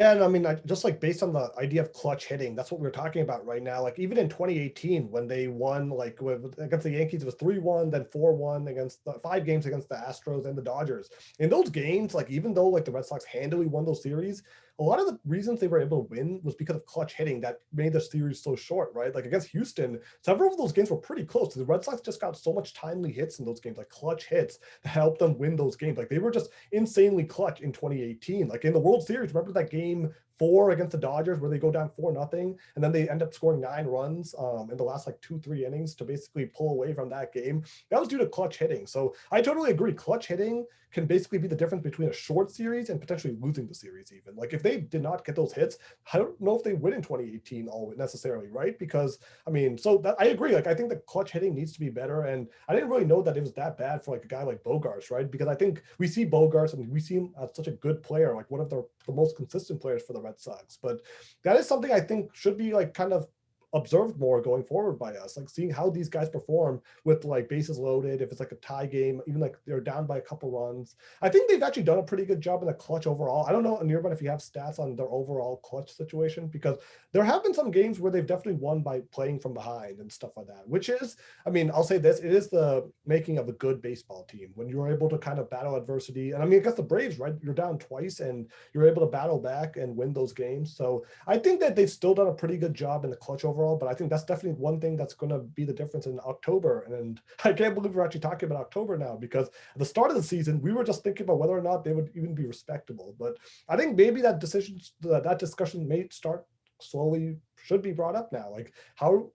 Speaker 1: Yeah, and I mean, just like based on the idea of clutch hitting, that's what we're talking about right now. Like even in 2018, when they won, like against the Yankees, it was 3-1, then 4-1 against the 5 games against the Astros and the Dodgers. In those games, like even though like the Red Sox handily won those series, a lot of the reasons they were able to win was because of clutch hitting that made the series so short, right? Like against Houston, several of those games were pretty close. The Red Sox just got so much timely hits in those games, like clutch hits that helped them win those games. Like they were just insanely clutch in 2018. Like in the World Series, remember that game 4 against the Dodgers where they go down 4-0 and then they end up scoring 9 runs in the last like 2-3 innings to basically pull away from that game. That was due to clutch hitting. So I totally agree. Clutch hitting can basically be the difference between a short series and potentially losing the series even. Like if they did not get those hits, I don't know if they win in 2018 all necessarily, right? Because I mean, so that I agree. Like I think the clutch hitting needs to be better. And I didn't really know that it was that bad for like a guy like Bogaerts, right? Because I think we see Bogaerts and we see him as such a good player, like one of the most consistent players for the Red Sox. But that is something I think should be like kind of observed more going forward by us, like seeing how these guys perform with like bases loaded, if it's like a tie game, even like they're down by a couple runs. I think they've actually done a pretty good job in the clutch overall. I don't know, Anirban, if you have stats on their overall clutch situation, because there have been some games where they've definitely won by playing from behind and stuff like that, which is, I mean, I'll say this, it is the making of a good baseball team when you're able to kind of battle adversity. And I mean, against the Braves, right, you're down twice and you're able to battle back and win those games. So I think that they've still done a pretty good job in the clutch overall. overall, but I think that's definitely one thing that's going to be the difference in October. And I can't believe we're actually talking about October now, because at the start of the season, we were just thinking about whether or not they would even be respectable. But I think maybe that discussion may start slowly, should be brought up now. Like, how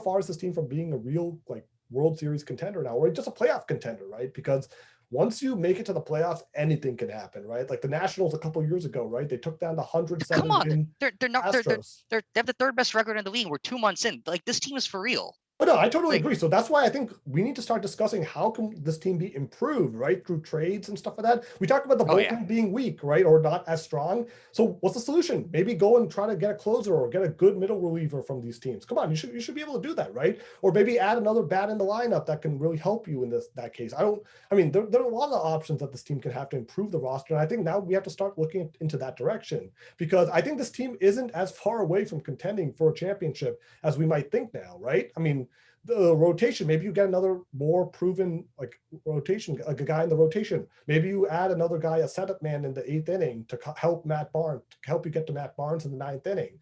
Speaker 1: far is this team from being a real like World Series contender now, or just a playoff contender, right? Because once you make it to the playoffs, anything can happen, right? Like the Nationals a couple years ago, right? They took down the 107
Speaker 2: Come on,
Speaker 1: win
Speaker 2: they're not
Speaker 1: Astros.
Speaker 2: they have the third best record in the league. We're 2 months in. Like this team is for real.
Speaker 1: But no, I totally
Speaker 2: Like-
Speaker 1: agree. So that's why I think we need to start discussing how can this team be improved, right? Through trades and stuff like that. We talked about the
Speaker 2: Oh,
Speaker 1: bullpen
Speaker 2: yeah.
Speaker 1: being weak, right? Or not as strong. So what's the solution? Maybe go and try to get a closer or get a good middle reliever from these teams. Come on, you should be able to do that, right? Or maybe add another bat in the lineup that can really help you in that case. There are a lot of options that this team can have to improve the roster. And I think now we have to start looking into that direction, because I think this team isn't as far away from contending for a championship as we might think now, right? I mean, the rotation, maybe you get another more proven like rotation, like a guy in the rotation. Maybe you add another guy, a setup man in the 8th inning to help Matt Barnes, to help you get to Matt Barnes in the 9th inning.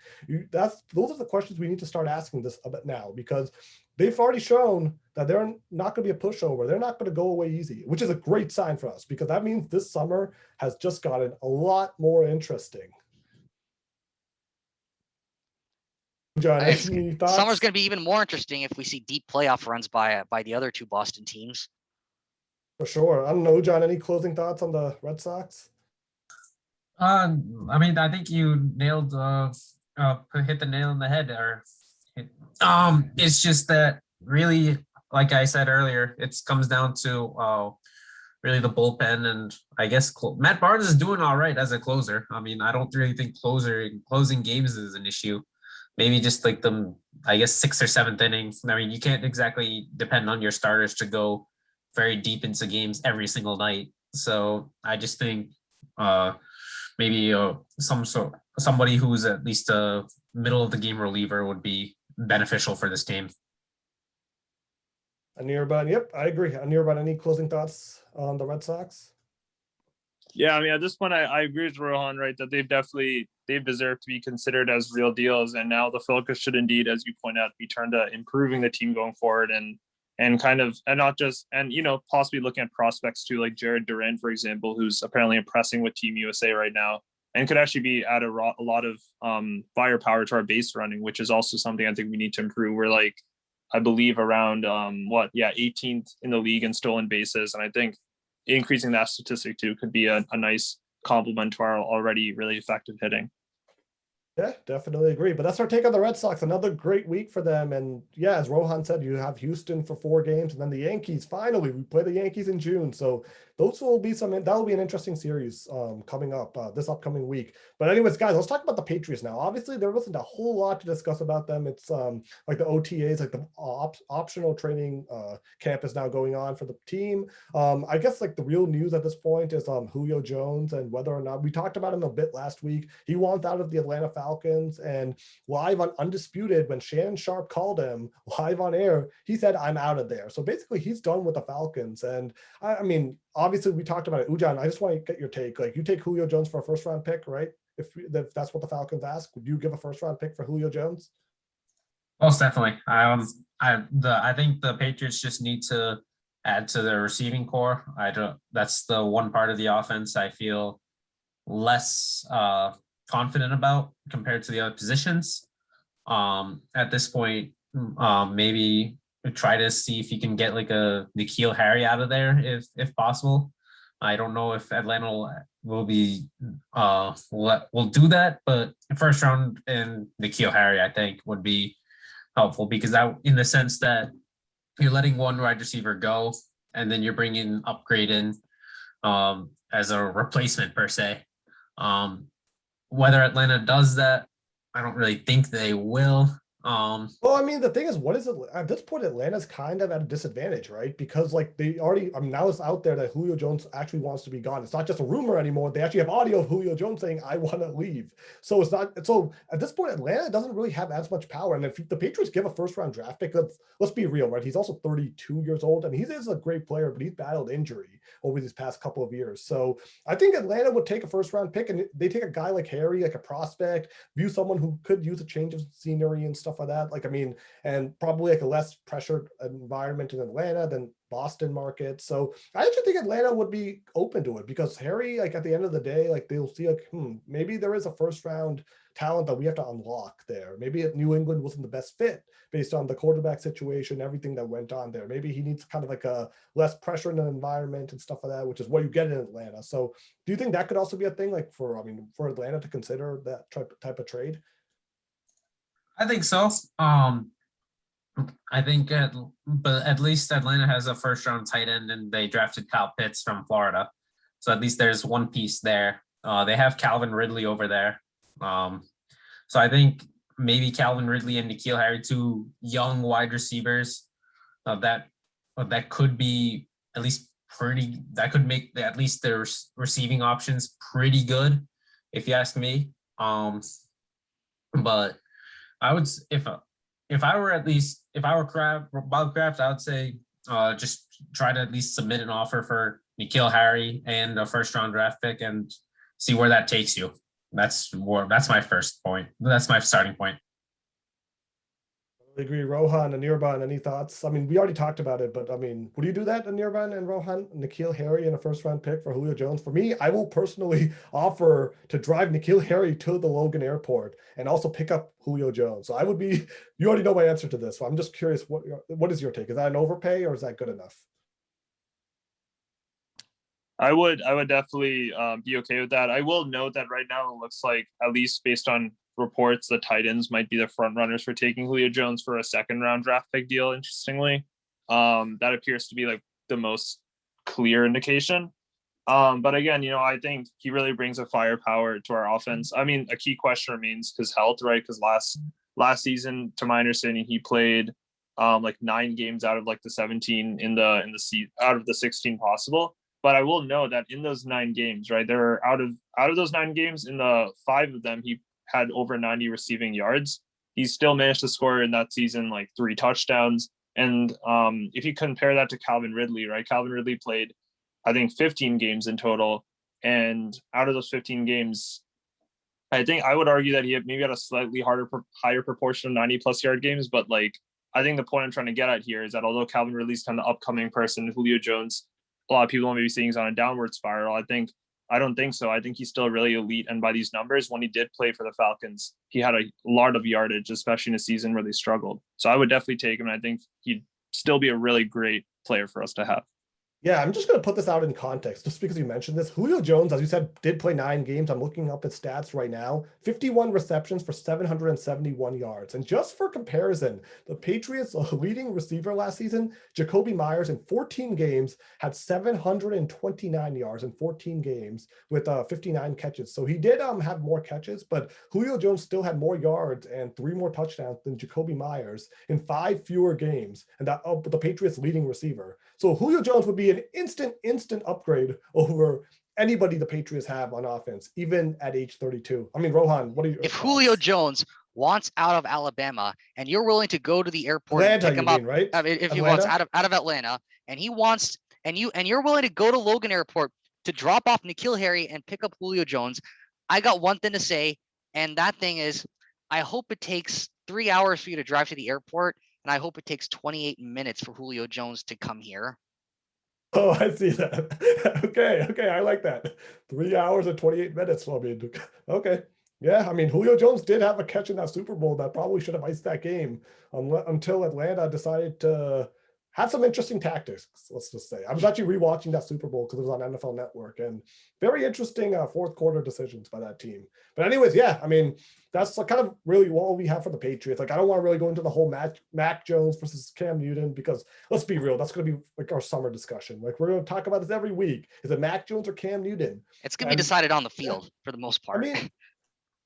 Speaker 1: Those are the questions we need to start asking this about now, because they've already shown that they're not going to be a pushover. They're not going to go away easy, which is a great sign for us, because that means this summer has just gotten a lot more interesting. John, any thoughts?
Speaker 2: Summer's going to be even more interesting if we see deep playoff runs by the other two Boston teams.
Speaker 1: For sure. I don't know, John, any closing thoughts on the Red Sox?
Speaker 3: I mean, I think you nailed hit the nail on the head. It's just that really, like I said earlier, it comes down to really the bullpen, and I guess Matt Barnes is doing all right as a closer. I mean, I don't really think closing games is an issue. Maybe just like the, I guess, 6th or 7th innings. I mean, you can't exactly depend on your starters to go very deep into games every single night. So I just think maybe somebody who's at least a middle of the game reliever would be beneficial for this team.
Speaker 1: Anirban, yep, I agree. Anirban, any closing thoughts on the Red Sox?
Speaker 4: Yeah, I mean, at this point, I agree with Rohan, right, that they've deserved to be considered as real deals. And now the focus should indeed, as you point out, be turned to improving the team going forward and possibly looking at prospects too, like Jared Duran, for example, who's apparently impressing with Team USA right now and could actually be add a lot of firepower to our base running, which is also something I think we need to improve. We're like, I believe around 18th in the league in stolen bases. And I think increasing that statistic too could be a nice complement to our already really effective hitting.
Speaker 1: Yeah, definitely agree. But that's our take on the Red Sox. Another great week for them. And yeah, as Rohan said, you have Houston for 4 games, and then the Yankees. Finally, we play the Yankees in June. So that'll be an interesting series coming up this upcoming week. But anyways, guys, let's talk about the Patriots now. Obviously, there wasn't a whole lot to discuss about them. It's like the OTAs, like the optional training camp is now going on for the team. I guess like the real news at this point is Julio Jones, and whether or not, we talked about him a bit last week. He wants out of the Atlanta Falcons, and live on Undisputed, when Shannon Sharp called him live on air, he said, "I'm out of there." So basically he's done with the Falcons. And I mean, obviously we talked about it. Ujan, I just want to get your take. Like, you take Julio Jones for a 1st round pick, right? If that's what the Falcons ask, would you give a 1st round pick for Julio Jones?
Speaker 3: Most definitely. I think the Patriots just need to add to their receiving core. That's the one part of the offense I feel less confident about compared to the other positions. At this point, maybe try to see if you can get like a N'Keal Harry out of there if possible. I don't know if Atlanta will do that, but 1st round and N'Keal Harry, I think, would be helpful, because that, in the sense that you're letting one wide receiver go and then you're bringing upgrade in as a replacement per se. Whether Atlanta does that, I don't really think they will.
Speaker 1: Well, I mean, the thing is, what is it at this point? Atlanta's kind of at a disadvantage, right? Because like they already, I mean, now it's out there that Julio Jones actually wants to be gone. It's not just a rumor anymore. They actually have audio of Julio Jones saying, "I want to leave." So it's not. So at this point, Atlanta doesn't really have as much power. And if the Patriots give a 1st round draft pick, let's be real, right? He's also 32 years old, and he is a great player, but he's battled injury over these past couple of years. So I think Atlanta would take a 1st round pick, and they take a guy like Harry, like a prospect, view someone who could use a change of scenery and stuff stuff like that. Like, I mean, and probably like a less pressured environment in Atlanta than Boston market. So I actually think Atlanta would be open to it because Harry, like at the end of the day, like they'll see like, maybe there is a first round talent that we have to unlock there. Maybe New England wasn't the best fit based on the quarterback situation, everything that went on there. Maybe he needs kind of like a less pressure in an environment and stuff like that, which is what you get in Atlanta. So do you think that could also be a thing like for Atlanta to consider that type of trade?
Speaker 3: I think so. I think, but at least Atlanta has a first round tight end, and they drafted Kyle Pitts from Florida, so at least there's one piece there. They have Calvin Ridley over there, so I think maybe Calvin Ridley and N'Keal Harry, two young wide receivers, that could be at least pretty. That could make at least their receiving options pretty good, if you ask me. But I would, if I were Bob Kraft, I would say just try to at least submit an offer for N'Keal Harry and a first round draft pick and see where that takes you. That's my first point. That's my starting point.
Speaker 1: I agree. Rohan and Anirban, any thoughts? I mean, we already talked about it, but I mean, would you do that, Anirban and Rohan? N'Keal Harry and a first round pick for Julio Jones? For me, I will personally offer to drive N'Keal Harry to the Logan airport and also pick up Julio Jones. So I would be, you already know my answer to this. So I'm just curious, what is your take? Is that an overpay or is that good enough?
Speaker 4: I would definitely be okay with that. I will note that right now it looks like, at least based on reports, the Titans might be the front runners for taking Julio Jones for a second round draft pick deal. Interestingly, that appears to be like the most clear indication. But again, I think he really brings a firepower to our offense. I mean, a key question remains his health, right? Because last season, to my understanding, he played like 9 games out of like the 17 out of the 16 possible. But I will know that in those 9 games, right, there are out of those 9 games, in the 5 of them, he had over 90 receiving yards. He still managed to score in that season like 3 touchdowns. And if you compare that to Calvin Ridley, right, Calvin Ridley played, I think, 15 games in total. And out of those 15 games, I think I would argue that he maybe had a slightly higher proportion of 90 plus yard games. But like, I think the point I'm trying to get at here is that although Calvin Ridley's kind of upcoming person, Julio Jones, a lot of people may be seeing he's on a downward spiral. I don't think so. I think he's still really elite. And by these numbers, when he did play for the Falcons, he had a lot of yardage, especially in a season where they struggled. So I would definitely take him. And I think he'd still be a really great player for us to have.
Speaker 1: Yeah, I'm just going to put this out in context just because you mentioned this. Julio Jones, as you said, did play 9 games. I'm looking up his stats right now. 51 receptions for 771 yards. And just for comparison, the Patriots' leading receiver last season, Jacoby Myers, in 14 games, had 729 yards in 14 games with 59 catches. So he did have more catches, but Julio Jones still had more yards and 3 more touchdowns than Jacoby Myers in 5 fewer games. And that the Patriots' leading receiver. So Julio Jones would be an instant upgrade over anybody the Patriots have on offense, even at age 32. I mean, Rohan, what are your
Speaker 2: If
Speaker 1: thoughts?
Speaker 2: Julio Jones wants out of Alabama and you're willing to go to the airport
Speaker 1: Atlanta,
Speaker 2: and pick him up,
Speaker 1: right?
Speaker 2: I mean, if he wants out of Atlanta and he wants, and you're willing to go to Logan Airport to drop off N'Keal Harry and pick up Julio Jones, I got one thing to say, and that thing is, I hope it takes 3 hours for you to drive to the airport, and I hope it takes 28 minutes for Julio Jones to come here.
Speaker 1: Oh, I see that. Okay, I like that. 3 hours and 28 minutes. I mean, okay. Yeah, I mean, Julio Jones did have a catch in that Super Bowl that probably should have iced that game until Atlanta decided to have some interesting tactics, let's just say. I was actually rewatching that Super Bowl because it was on NFL Network, and very interesting fourth quarter decisions by that team. But anyways, yeah, I mean, that's kind of really what we have for the Patriots. Like, I don't want to really go into the whole Mac Jones versus Cam Newton because let's be real, that's going to be like our summer discussion. Like, we're going to talk about this every week. Is it Mac Jones or Cam Newton?
Speaker 2: It's going to be decided on the field for the most part.
Speaker 1: I mean,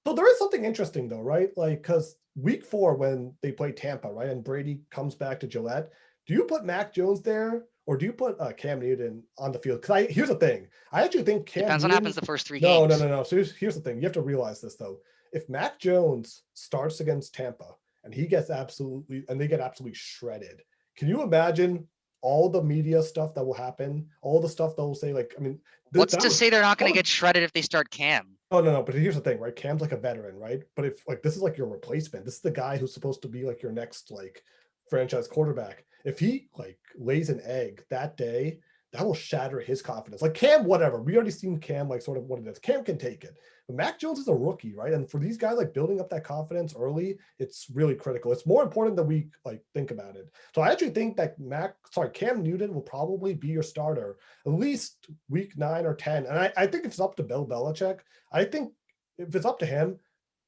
Speaker 1: so there is something interesting though, right? Like, because week 4 when they play Tampa, right, and Brady comes back to Gillette, do you put Mac Jones there or do you put Cam Newton on the field? Because here's the thing. I actually think Cam
Speaker 2: depends
Speaker 1: Newton,
Speaker 2: what happens the first 3 games.
Speaker 1: No. So here's the thing. You have to realize this though. If Mac Jones starts against Tampa and they get absolutely shredded, can you imagine all the media stuff that will happen? All the stuff that will say, like, I mean,
Speaker 2: what's to say they're not going to get shredded if they start Cam?
Speaker 1: Oh no, but here's the thing, right? Cam's like a veteran, right? But if like this is like your replacement, this is the guy who's supposed to be like your next like franchise quarterback. If he like lays an egg that day, that will shatter his confidence. Like Cam, whatever. We already seen Cam like sort of what it is. Cam can take it. But Mac Jones is a rookie, right? And for these guys like building up that confidence early, it's really critical. It's more important than we like think about it. So I actually think that Cam Newton will probably be your starter at least week 9 or 10. And I think it's up to Bill Belichick. I think if it's up to him,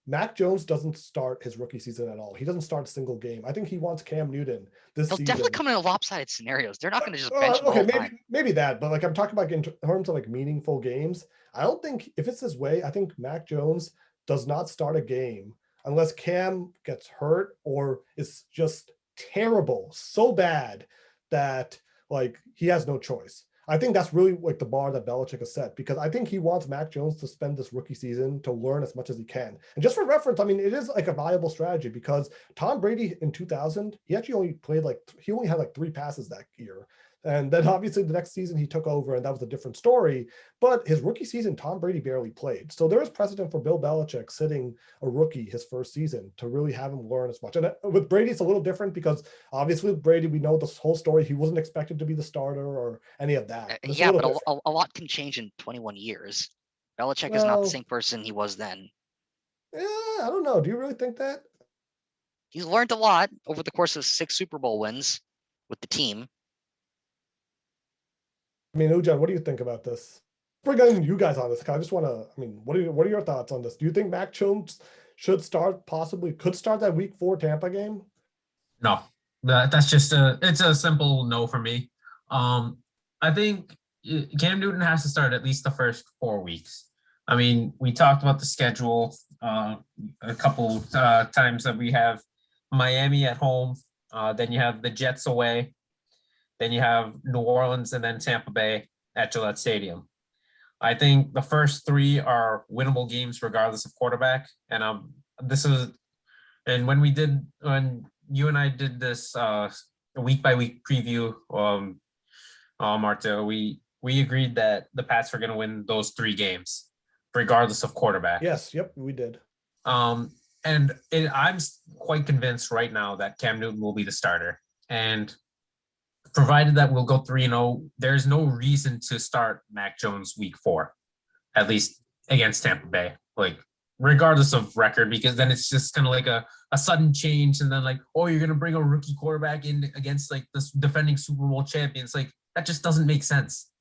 Speaker 1: Mac Jones doesn't start his rookie season at all. He doesn't start a single game. I think he wants Cam Newton this
Speaker 2: They'll
Speaker 1: season.
Speaker 2: definitely come in lopsided scenarios. They're not going to just bench him the
Speaker 1: Okay,
Speaker 2: whole time.
Speaker 1: maybe that, but like I'm talking about in terms of like meaningful games. I don't think if it's this way, I think Mac Jones does not start a game unless Cam gets hurt or is just terrible, so bad that like he has no choice. I think that's really like the bar that Belichick has set because I think he wants Mac Jones to spend this rookie season to learn as much as he can. And just for reference, I mean, it is like a viable strategy because Tom Brady in 2000, he actually only had like 3 passes that year. And then obviously the next season he took over and that was a different story. But his rookie season, Tom Brady barely played. So there is precedent for Bill Belichick sitting a rookie his first season to really have him learn as much. And with Brady, it's a little different because obviously with Brady, we know this whole story. He wasn't expected to be the starter or any of that.
Speaker 2: Yeah, but a lot can change in 21 years. Belichick is not the same person he was then.
Speaker 1: Yeah, I don't know. Do you really think that?
Speaker 2: He's learned a lot over the course of 6 Super Bowl wins with the team.
Speaker 1: I mean, Ujan, what do you think about this? Bringing you guys on this, I just want to. I mean, what are your thoughts on this? Do you think Mac Jones could start that Week 4 Tampa game?
Speaker 3: No, that's just it's a simple no for me. I think Cam Newton has to start at least the first 4 weeks. I mean, we talked about the schedule a couple times that we have Miami at home, then you have the Jets away, then you have New Orleans and then Tampa Bay at Gillette Stadium. I think the first 3 are winnable games regardless of quarterback. And when you and I did this week by week preview, Marta, we agreed that the Pats were going to win those 3 games regardless of quarterback.
Speaker 1: Yes, yep, we did.
Speaker 3: I'm quite convinced right now that Cam Newton will be the starter. And provided that we'll go 3-0, there's no reason to start Mac Jones week 4, at least against Tampa Bay, like regardless of record, because then it's just kind of like a sudden change. And then like, oh, you're going to bring a rookie quarterback in against like this defending Super Bowl champions. Like that just doesn't make sense.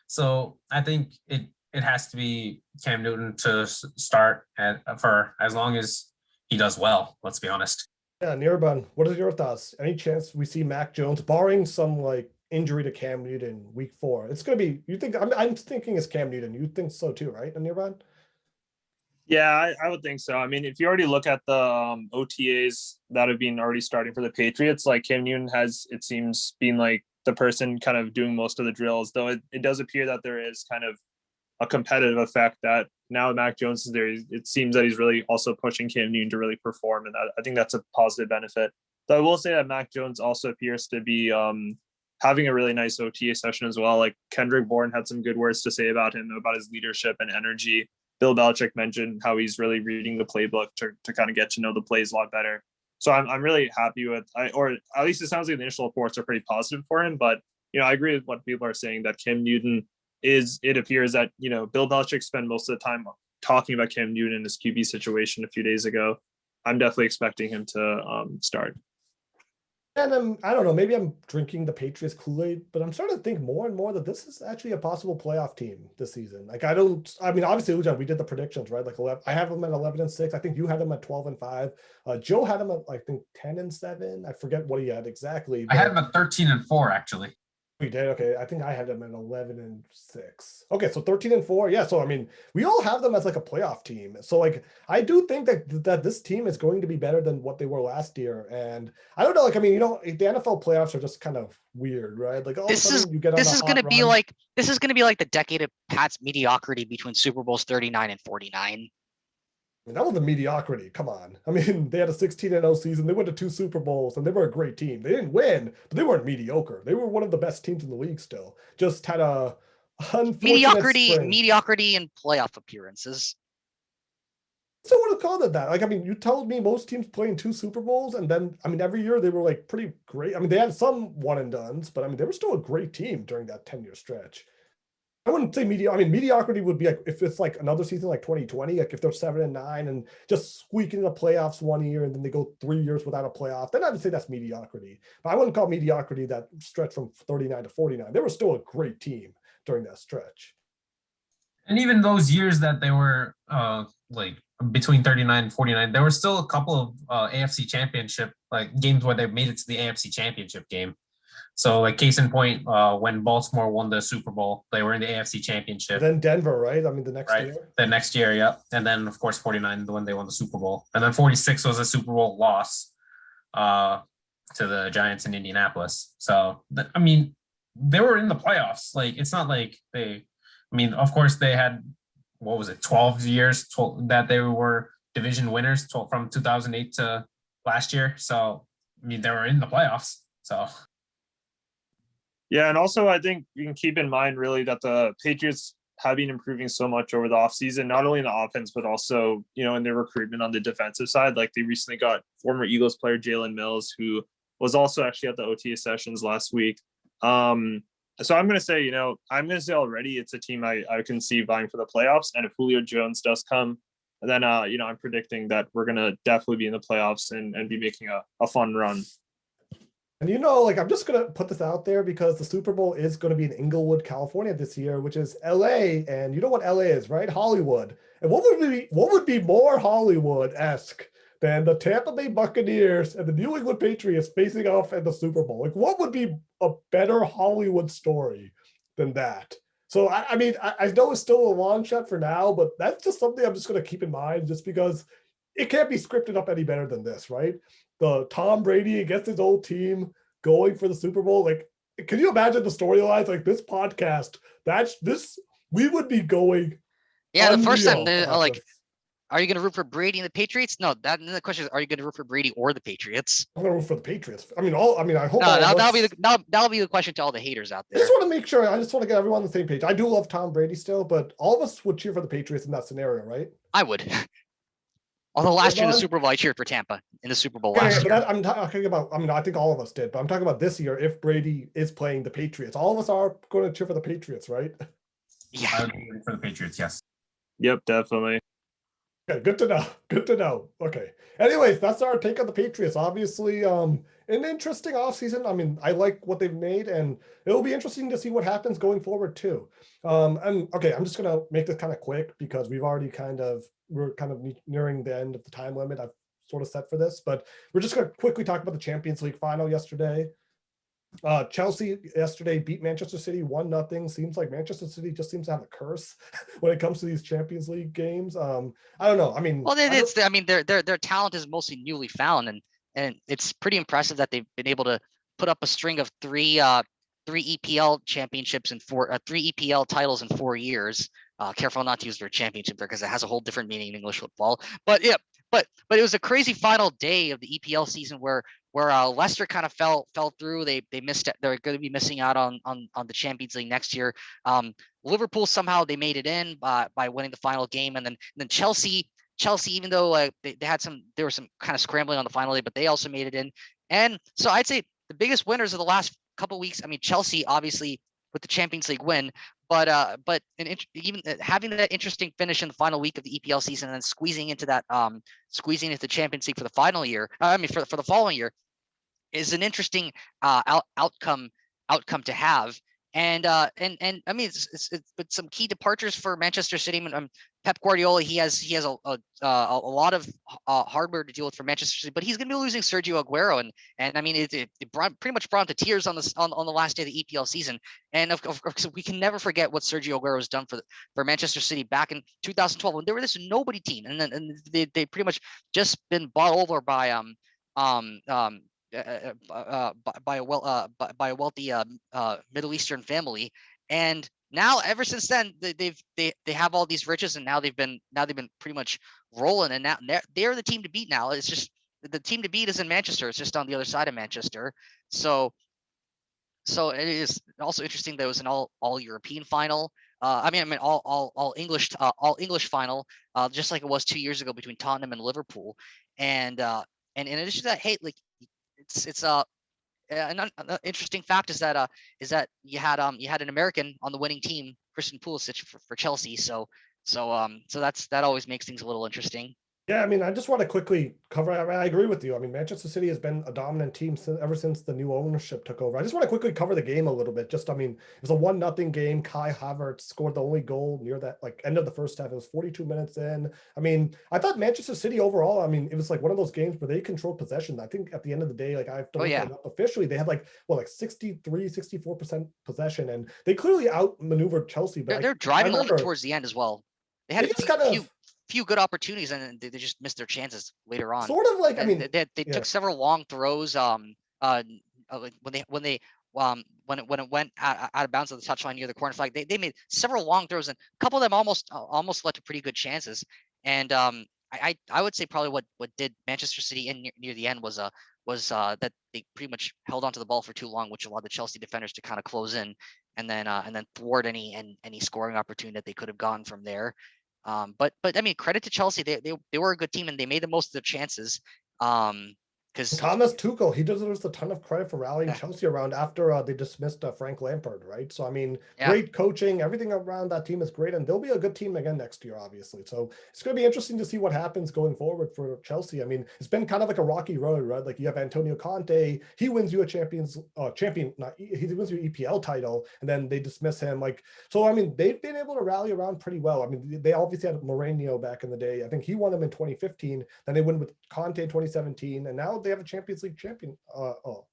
Speaker 3: So I think it has to be Cam Newton to start for as long as he does well. Let's be honest.
Speaker 1: Yeah, Anirban, what are your thoughts? Any chance we see Mac Jones, barring some like injury to Cam Newton week 4? It's going to be, you think, I'm thinking it's Cam Newton. You think so too, right, Anirban?
Speaker 4: Yeah, I would think so. I mean, if you already look at the OTAs that have been already starting for the Patriots, like Cam Newton has, it seems, been like the person kind of doing most of the drills, though it does appear that there is kind of a competitive effect that now Mac Jones is there. It seems that he's really also pushing Cam Newton to really perform. And I think that's a positive benefit. Though I will say that Mac Jones also appears to be having a really nice OTA session as well. Like Kendrick Bourne had some good words to say about him, about his leadership and energy. Bill Belichick mentioned how he's really reading the playbook to kind of get to know the plays a lot better. So I'm really happy with, or at least it sounds like the initial reports are pretty positive for him. But, I agree with what people are saying that Cam Newton it appears that, Bill Belichick spent most of the time talking about Cam Newton and his QB situation a few days ago. I'm definitely expecting him to start.
Speaker 1: And I don't know, maybe I'm drinking the Patriots Kool-Aid, but I'm starting to think more and more that this is actually a possible playoff team this season. Like obviously, Ujan, we did the predictions, right? Like I have them at 11-6. I think you had them at 12-5. Joe had them at, I think, 10-7. I forget what he had exactly.
Speaker 3: I had them at 13-4, actually.
Speaker 1: We did. Okay. I think I had them at 11-6. Okay. So 13-4. Yeah. So, I mean, we all have them as like a playoff team. So like, I do think that this team is going to be better than what they were last year. And I don't know, like, I mean, the NFL playoffs are just kind of weird, right? Like
Speaker 2: this is going to be like the decade of Pat's mediocrity between Super Bowls 39 and 49.
Speaker 1: I mean, that was a mediocrity. Come on. I mean, they had a 16-0 season. They went to 2 Super Bowls, and they were a great team. They didn't win, but they weren't mediocre. They were one of the best teams in the league still. Just had a
Speaker 2: mediocrity in playoff appearances.
Speaker 1: still would have called it that. Like, I mean, you told me most teams playing 2 Super Bowls, and then, I mean, every year they were like pretty great. I mean, they had some one and dones, but I mean, they were still a great team during that 10-year stretch. I wouldn't say I mean, mediocrity would be like if it's like another season like 2020, like if they're 7-9 and just squeaking in the playoffs one year and then they go 3 years without a playoff, then I would say that's mediocrity. But I wouldn't call mediocrity that stretch from 39 to 49. They were still a great team during that stretch.
Speaker 3: And even those years that they were like between 39 and 49, there were still a couple of AFC championship like games where they made it to the AFC championship game. So like case in point, when Baltimore won the Super Bowl, they were in the AFC championship.
Speaker 1: Then Denver, right? I mean, the next year.
Speaker 3: The next year, yeah. And then of course 49 when they won the Super Bowl. And then 46 was a Super Bowl loss to the Giants in Indianapolis. So I mean, they were in the playoffs. Like it's not like I mean, of course, they had, 12 years that they were division winners from 2008 to last year. So, I mean, they were in the playoffs. So,
Speaker 4: Yeah, and also I think you can keep in mind really that the Patriots have been improving so much over the offseason, not only in the offense, but also, in their recruitment on the defensive side. Like they recently got former Eagles player Jalen Mills, who was also actually at the OTA sessions last week. So I'm going to say, already it's a team I can see vying for the playoffs. And if Julio Jones does come, then, I'm predicting that we're going to definitely be in the playoffs and be making a fun run.
Speaker 1: And like I'm just gonna put this out there because the Super Bowl is going to be in Inglewood, California this year, which is LA, and you know what LA is, right? Hollywood. And what would be more Hollywood-esque than the Tampa Bay Buccaneers and the New England Patriots facing off at the Super Bowl? Like, what would be a better Hollywood story than that? So I mean, I know it's still a long shot for now, but that's just something I'm just going to keep in mind, just because it can't be scripted up any better than this, right? The Tom Brady against his old team going for the Super Bowl. Like, can you imagine the storylines? Like this podcast, we would be going.
Speaker 2: Yeah, the first time
Speaker 1: unreal
Speaker 2: like,
Speaker 1: this.
Speaker 2: are you going to root for Brady and the Patriots? No, the question is, are you going to root for Brady or the Patriots?
Speaker 1: I'm gonna root for the Patriots. I mean, I hope.
Speaker 2: No, that'll be the question to all the haters out
Speaker 1: I
Speaker 2: there.
Speaker 1: just want to make sure. I just want to get everyone on the same page. I do love Tom Brady still, but all of us would cheer for the Patriots in that scenario, right?
Speaker 2: I would. Although last year in the Super Bowl, I cheered for Tampa in the Super Bowl last year.
Speaker 1: But I'm talking about. I mean, I think all of us did, but I'm talking about this year. If Brady is playing the Patriots, all of us are going to cheer for the Patriots, right?
Speaker 2: Yeah,
Speaker 3: I would be rooting for the Patriots. Yes.
Speaker 4: Yep, definitely.
Speaker 1: Okay, good to know. Good to know. Okay. Anyways, that's our take on the Patriots. Obviously, an interesting offseason. I mean, I like what they've made, and it'll be interesting to see what happens going forward too. And okay, I'm just gonna make this kind of quick because we're kind of nearing the end of the time limit I've sort of set for this, but we're just gonna quickly talk about the Champions League final yesterday. Chelsea yesterday beat Manchester City 1-0. Seems like Manchester City just seems to have a curse when it comes to these Champions League games. I don't know. I mean,
Speaker 2: well, their talent is mostly newly found, and it's pretty impressive that they've been able to put up a string of three EPL championships and three EPL titles in 4 years. Careful not to use their championship there because it has a whole different meaning in English football. But yeah, but it was a crazy final day of the EPL season where Leicester kind of fell through. They missed it. They're going to be missing out on the Champions League next year. Liverpool somehow they made it in by winning the final game, and then Chelsea, even though there was some kind of scrambling on the final day, but they also made it in. And so I'd say the biggest winners of the last couple of weeks. I mean, Chelsea obviously with the Champions League win, but even having that interesting finish in the final week of the EPL season and then squeezing into the Champions League for the final year. I mean, for the following year, is an interesting outcome to have. And I mean, it's but some key departures for Manchester City. Pep Guardiola, he has a lot of hardware to deal with for Manchester City, but he's going to be losing Sergio Aguero, and I mean, it pretty much brought him to tears on the last day of the EPL season. And of course, we can never forget what Sergio Aguero has done for Manchester City back in 2012 when they were this nobody team, and they pretty much just been bought over by a wealthy Middle Eastern family, and now ever since then they have all these riches, and now they've been pretty much rolling, and now they're the team to beat. Now it's just the team to beat is in Manchester. It's just on the other side of Manchester. So it is also interesting that it was an all European final. all English final, just like it was 2 years ago between Tottenham and Liverpool. And in addition to that, hey, like it's an interesting fact is that you had an American on the winning team, Christian Pulisic for Chelsea. So that always makes things a little interesting.
Speaker 1: Yeah, I mean, I just want to quickly cover. I mean, I agree with you. I mean, Manchester City has been a dominant team ever since the new ownership took over. I just want to quickly cover the game a little bit. Just, I mean, it was a 1-0 game. Kai Havertz scored the only goal near that like end of the first half. It was 42 minutes in. I mean, I thought Manchester City overall, I mean, it was like one of those games where they controlled possession. I think at the end of the day, like I have to look it up officially, they had like 63, 64% possession, and they clearly outmaneuvered Chelsea. But
Speaker 2: they're driving a lot towards the end as well. They had a few good opportunities, and they just missed their chances later on.
Speaker 1: Sort of like, I mean,
Speaker 2: they took several long throws. When it went out of bounds at the touchline near the corner flag, they made several long throws, and a couple of them almost led to pretty good chances. And I would say probably what did Manchester City in near the end was that they pretty much held onto the ball for too long, which allowed the Chelsea defenders to kind of close in and then thwart any scoring opportunity that they could have gotten from there. But I mean, credit to Chelsea. They were a good team and they made the most of their chances. Because
Speaker 1: Thomas Tuchel, he deserves a ton of credit for rallying Chelsea around after they dismissed Frank Lampard, right? So I mean, great coaching, everything around that team is great, and they'll be a good team again next year, obviously. So it's going to be interesting to see what happens going forward for Chelsea. I mean, it's been kind of like a rocky road, right? Like you have Antonio Conte, he wins you a he wins you EPL title, and then they dismiss him. Like, so I mean, they've been able to rally around pretty well. I mean, they obviously had Mourinho back in the day. I think he won them in 2015. Then they win with Conte in 2017, and now they have a Champions League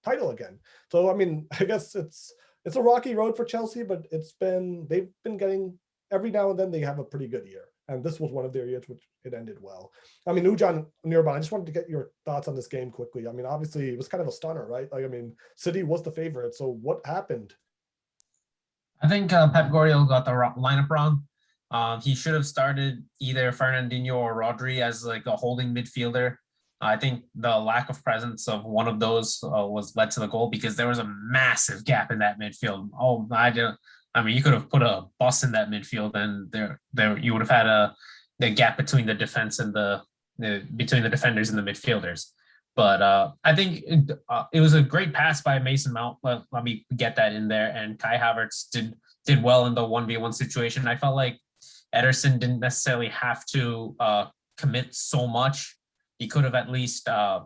Speaker 1: title again. So I mean, I guess it's a rocky road for Chelsea, but they've been getting, every now and then they have a pretty good year, and this was one of their years which it ended well. I mean, Ujan and Anirban, I just wanted to get your thoughts on this game quickly. I mean, obviously it was kind of a stunner, right? Like, I mean, City was the favorite, so what happened?
Speaker 3: I think Pep Guardiola got the lineup wrong. He should have started either Fernandinho or Rodri as like a holding midfielder. I think the lack of presence of one of those was led to the goal, because there was a massive gap in that midfield. I mean, you could have put a bus in that midfield, and there you would have had the gap between the defense and between the defenders and the midfielders. But I think it was a great pass by Mason Mount. Let me get that in there. And Kai Havertz did well in the 1v1 situation. I felt like Ederson didn't necessarily have to commit so much. He could have at least kind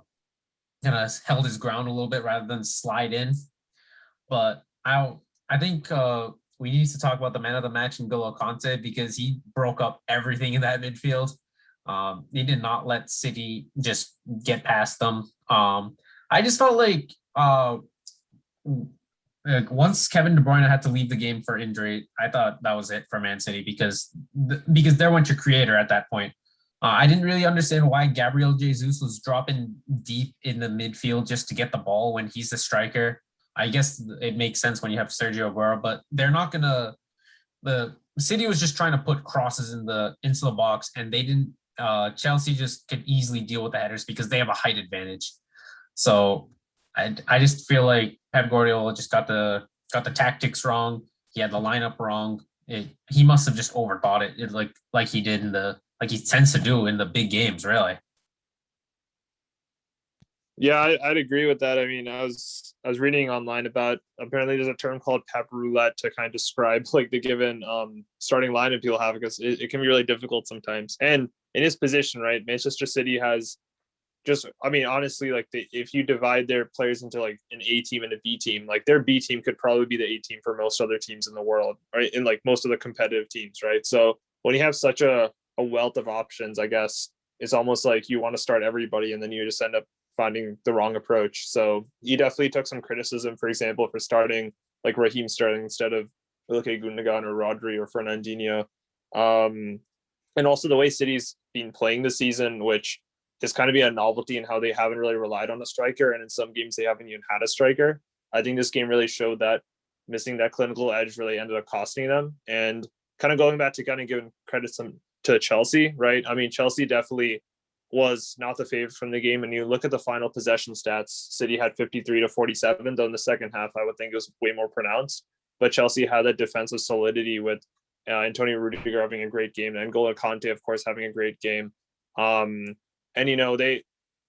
Speaker 3: of held his ground a little bit rather than slide in. But I think we need to talk about the man of the match, N'Golo Kante, because he broke up everything in that midfield. He did not let City just get past them. I just felt like once Kevin De Bruyne had to leave the game for injury, I thought that was it for Man City, because there went your creator at that point. I didn't really understand why Gabriel Jesus was dropping deep in the midfield just to get the ball when he's the striker. I guess it makes sense when you have Sergio Aguero, but they're not gonna. The City was just trying to put crosses into the box, and they didn't. Chelsea just could easily deal with the headers because they have a height advantage. So I just feel like Pep Guardiola just got the tactics wrong. He had the lineup wrong. He must have just overthought it, like he did like he tends to do in the big games, really.
Speaker 4: Yeah, I'd agree with that. I mean, I was reading online about, apparently there's a term called Pep roulette to kind of describe like the given starting lineup you'll have, because it can be really difficult sometimes. And in his position, right, Manchester City has just, I mean, honestly, like if you divide their players into like an A team and a B team, like their B team could probably be the A team for most other teams in the world, right? In like most of the competitive teams, right? So when you have such a wealth of options, I guess it's almost like you want to start everybody and then you just end up finding the wrong approach. So he definitely took some criticism, for example, for starting like Raheem Sterling instead of Ilkay Gundogan or Rodri or Fernandinho. And also the way City's been playing this season, which is kind of be a novelty in how they haven't really relied on a striker. And in some games they haven't even had a striker. I think this game really showed that missing that clinical edge really ended up costing them. And kind of going back to kind of giving credit to Chelsea, right? I mean, Chelsea definitely was not the favorite from the game. And you look at the final possession stats, City had 53-47, though in the second half, I would think it was way more pronounced. But Chelsea had that defensive solidity with Antonio Rudiger having a great game, and N'Golo Kante, of course, having a great game. And they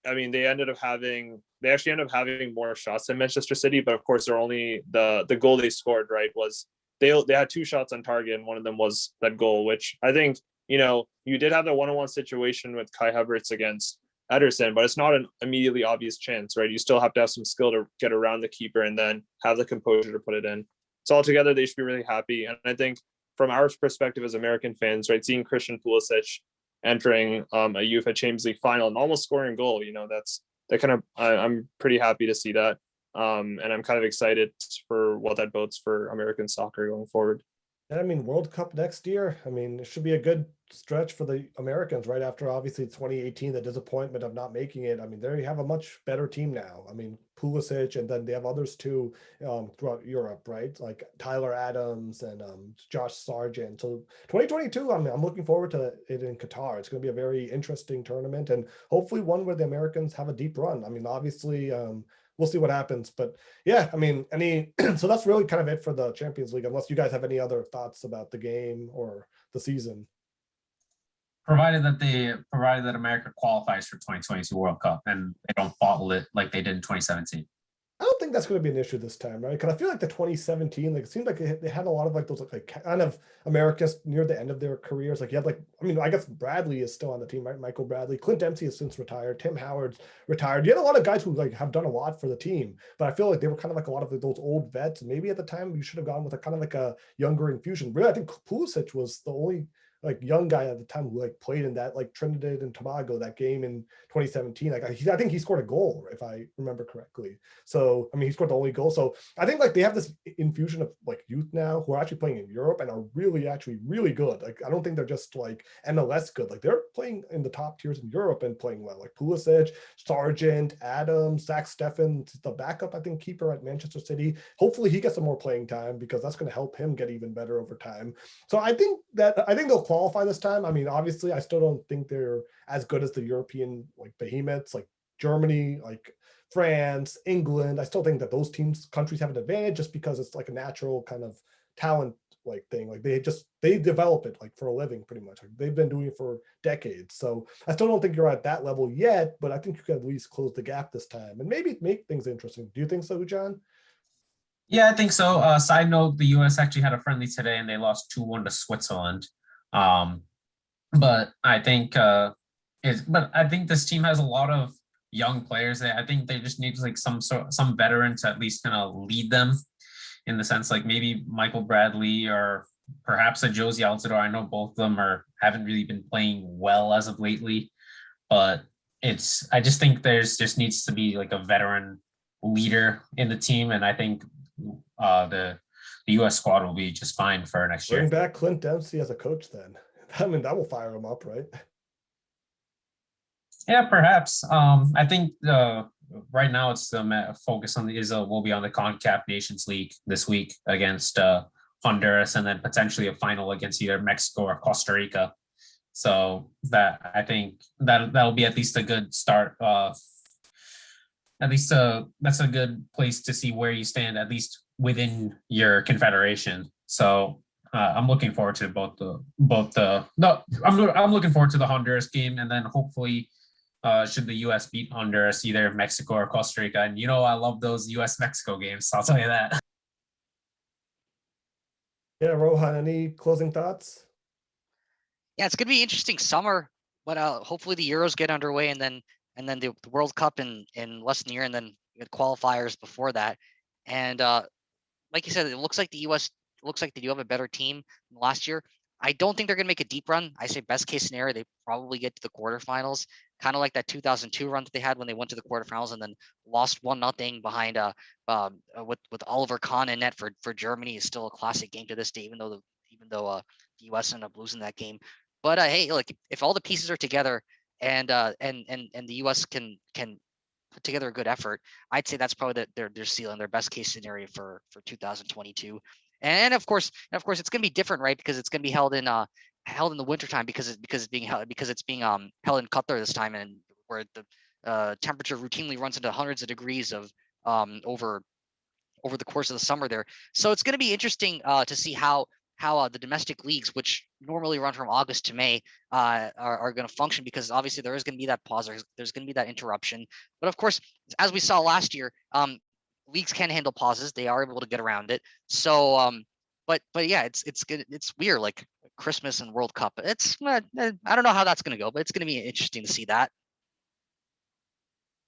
Speaker 4: actually ended up having more shots than Manchester City, but of course they're only the goal they scored, right, was they had 2 shots on target, and one of them was that goal, which I think, you did have the 1-on-1 situation with Kai Havertz against Ederson, but it's not an immediately obvious chance, right? You still have to have some skill to get around the keeper and then have the composure to put it in. So altogether, they should be really happy. And I think from our perspective as American fans, right, seeing Christian Pulisic entering a UEFA Champions League final and almost scoring a goal, I'm pretty happy to see that. And I'm kind of excited for what that bodes for American soccer going forward.
Speaker 1: And I mean, World Cup next year, I mean, it should be a good stretch for the Americans right after obviously 2018, the disappointment of not making it. I mean, they have a much better team now. I mean, Pulisic, and then they have others too throughout Europe, right? Like Tyler Adams and Josh Sargent. So 2022, I'm looking forward to it in Qatar. It's going to be a very interesting tournament, and hopefully one where the Americans have a deep run. I mean, obviously, we'll see what happens, but yeah, I mean, so that's really kind of it for the Champions League, unless you guys have any other thoughts about the game or the season.
Speaker 3: Provided that America qualifies for 2022 World Cup and they don't bottle it like they did in 2017.
Speaker 1: I don't think that's going to be an issue this time, right? Because I feel like the 2017, like it seemed like they had a lot of like those like kind of Americans near the end of their careers. Like you had I guess Bradley is still on the team, right? Michael Bradley, Clint Dempsey has since retired, Tim Howard's retired. You had a lot of guys who like have done a lot for the team, but I feel like they were kind of like a lot of those old vets. And maybe at the time you should have gone with a kind of like a younger infusion. Really, I think Pulisic was the only like young guy at the time who like played in that like Trinidad and Tobago, that game in 2017. Like I think he scored a goal, if I remember correctly. So I mean, he scored the only goal. So I think like they have this infusion of like youth now who are actually playing in Europe and are actually really good. Like I don't think they're just like MLS good. Like they're playing in the top tiers in Europe and playing well. Like Pulisic, Sargent, Adams, Zach Steffen, the backup I think keeper at Manchester City. Hopefully he gets some more playing time because that's going to help him get even better over time. So I think they'll qualify this time. I mean, obviously, I still don't think they're as good as the European like behemoths, like Germany, like France, England. I still think that those countries have an advantage just because it's like a natural kind of talent like thing. Like they develop it like for a living pretty much. Like they've been doing it for decades. So I still don't think you're at that level yet, but I think you can at least close the gap this time and maybe make things interesting. Do you think so, Ujan?
Speaker 3: Yeah, I think so. Side note, the US actually had a friendly today and they lost 2-1 to Switzerland. But I think this team has a lot of young players. I think they just need like some veteran to at least kind of lead them, in the sense like maybe Michael Bradley or perhaps a Josie Altidore. I know both of them haven't really been playing well as of lately, but I just think just needs to be like a veteran leader in the team, and I think the US squad will be just fine for next year.
Speaker 1: Bring back Clint Dempsey as a coach then. I mean, that will fire him up, right?
Speaker 3: Yeah, perhaps. I think right now it's the focus will be on the CONCACAF Nations League this week against Honduras, and then potentially a final against either Mexico or Costa Rica. So I think that'll be at least a good start. At least that's a good place to see where you stand, at least within your confederation. So I'm looking forward to I'm looking forward to the Honduras game, and then hopefully should the US beat Honduras, either Mexico or Costa Rica. And I love those US Mexico games, so I'll tell you that.
Speaker 1: Yeah, Rohan, any closing thoughts?
Speaker 2: Yeah, it's gonna be interesting summer, but hopefully the Euros get underway, and then the World Cup in less than a year, and then qualifiers before that. And like you said, it looks like the US looks like they do have a better team than last year. I don't think they're going to make a deep run. I say best case scenario, they probably get to the quarterfinals, kind of like that 2002 run that they had when they went to the quarterfinals and then lost 1-0 behind with Oliver Kahn in net for Germany. Is still a classic game to this day, even though the US ended up losing that game. But hey, look, if all the pieces are together and the US can put together a good effort, I'd say that's probably their ceiling, their best case scenario for 2022. And of course it's going to be different, right? Because it's going to be held in the wintertime because it's being held in Qatar this time, and where the temperature routinely runs into hundreds of degrees of over the course of the summer there. So it's going to be interesting to see how how the domestic leagues, which normally run from August to May, are going to function, because obviously there is going to be that pause, there's going to be that interruption. But of course, as we saw last year, leagues can handle pauses; they are able to get around it. So, but yeah, it's good. It's weird, like Christmas and World Cup. It's I don't know how that's going to go, but it's going to be interesting to see that.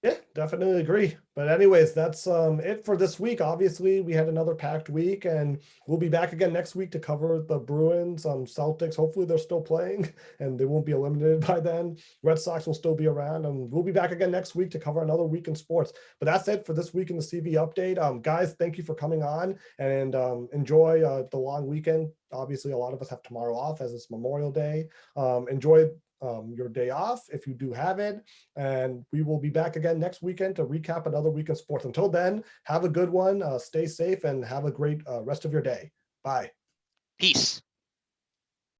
Speaker 1: Yeah, definitely agree. But anyways, that's it for this week. Obviously, we had another packed week, and we'll be back again next week to cover the Bruins, Celtics. Hopefully they're still playing and they won't be eliminated by then. Red Sox will still be around, and we'll be back again next week to cover another week in sports. But that's it for this week in the CV update. Guys, thank you for coming on, and enjoy the long weekend. Obviously, a lot of us have tomorrow off as it's Memorial Day. Enjoy your day off if you do have it, and we will be back again next weekend to recap another week in sports. Until then, have a good one, stay safe, and have a great rest of your day. Bye.
Speaker 2: Peace.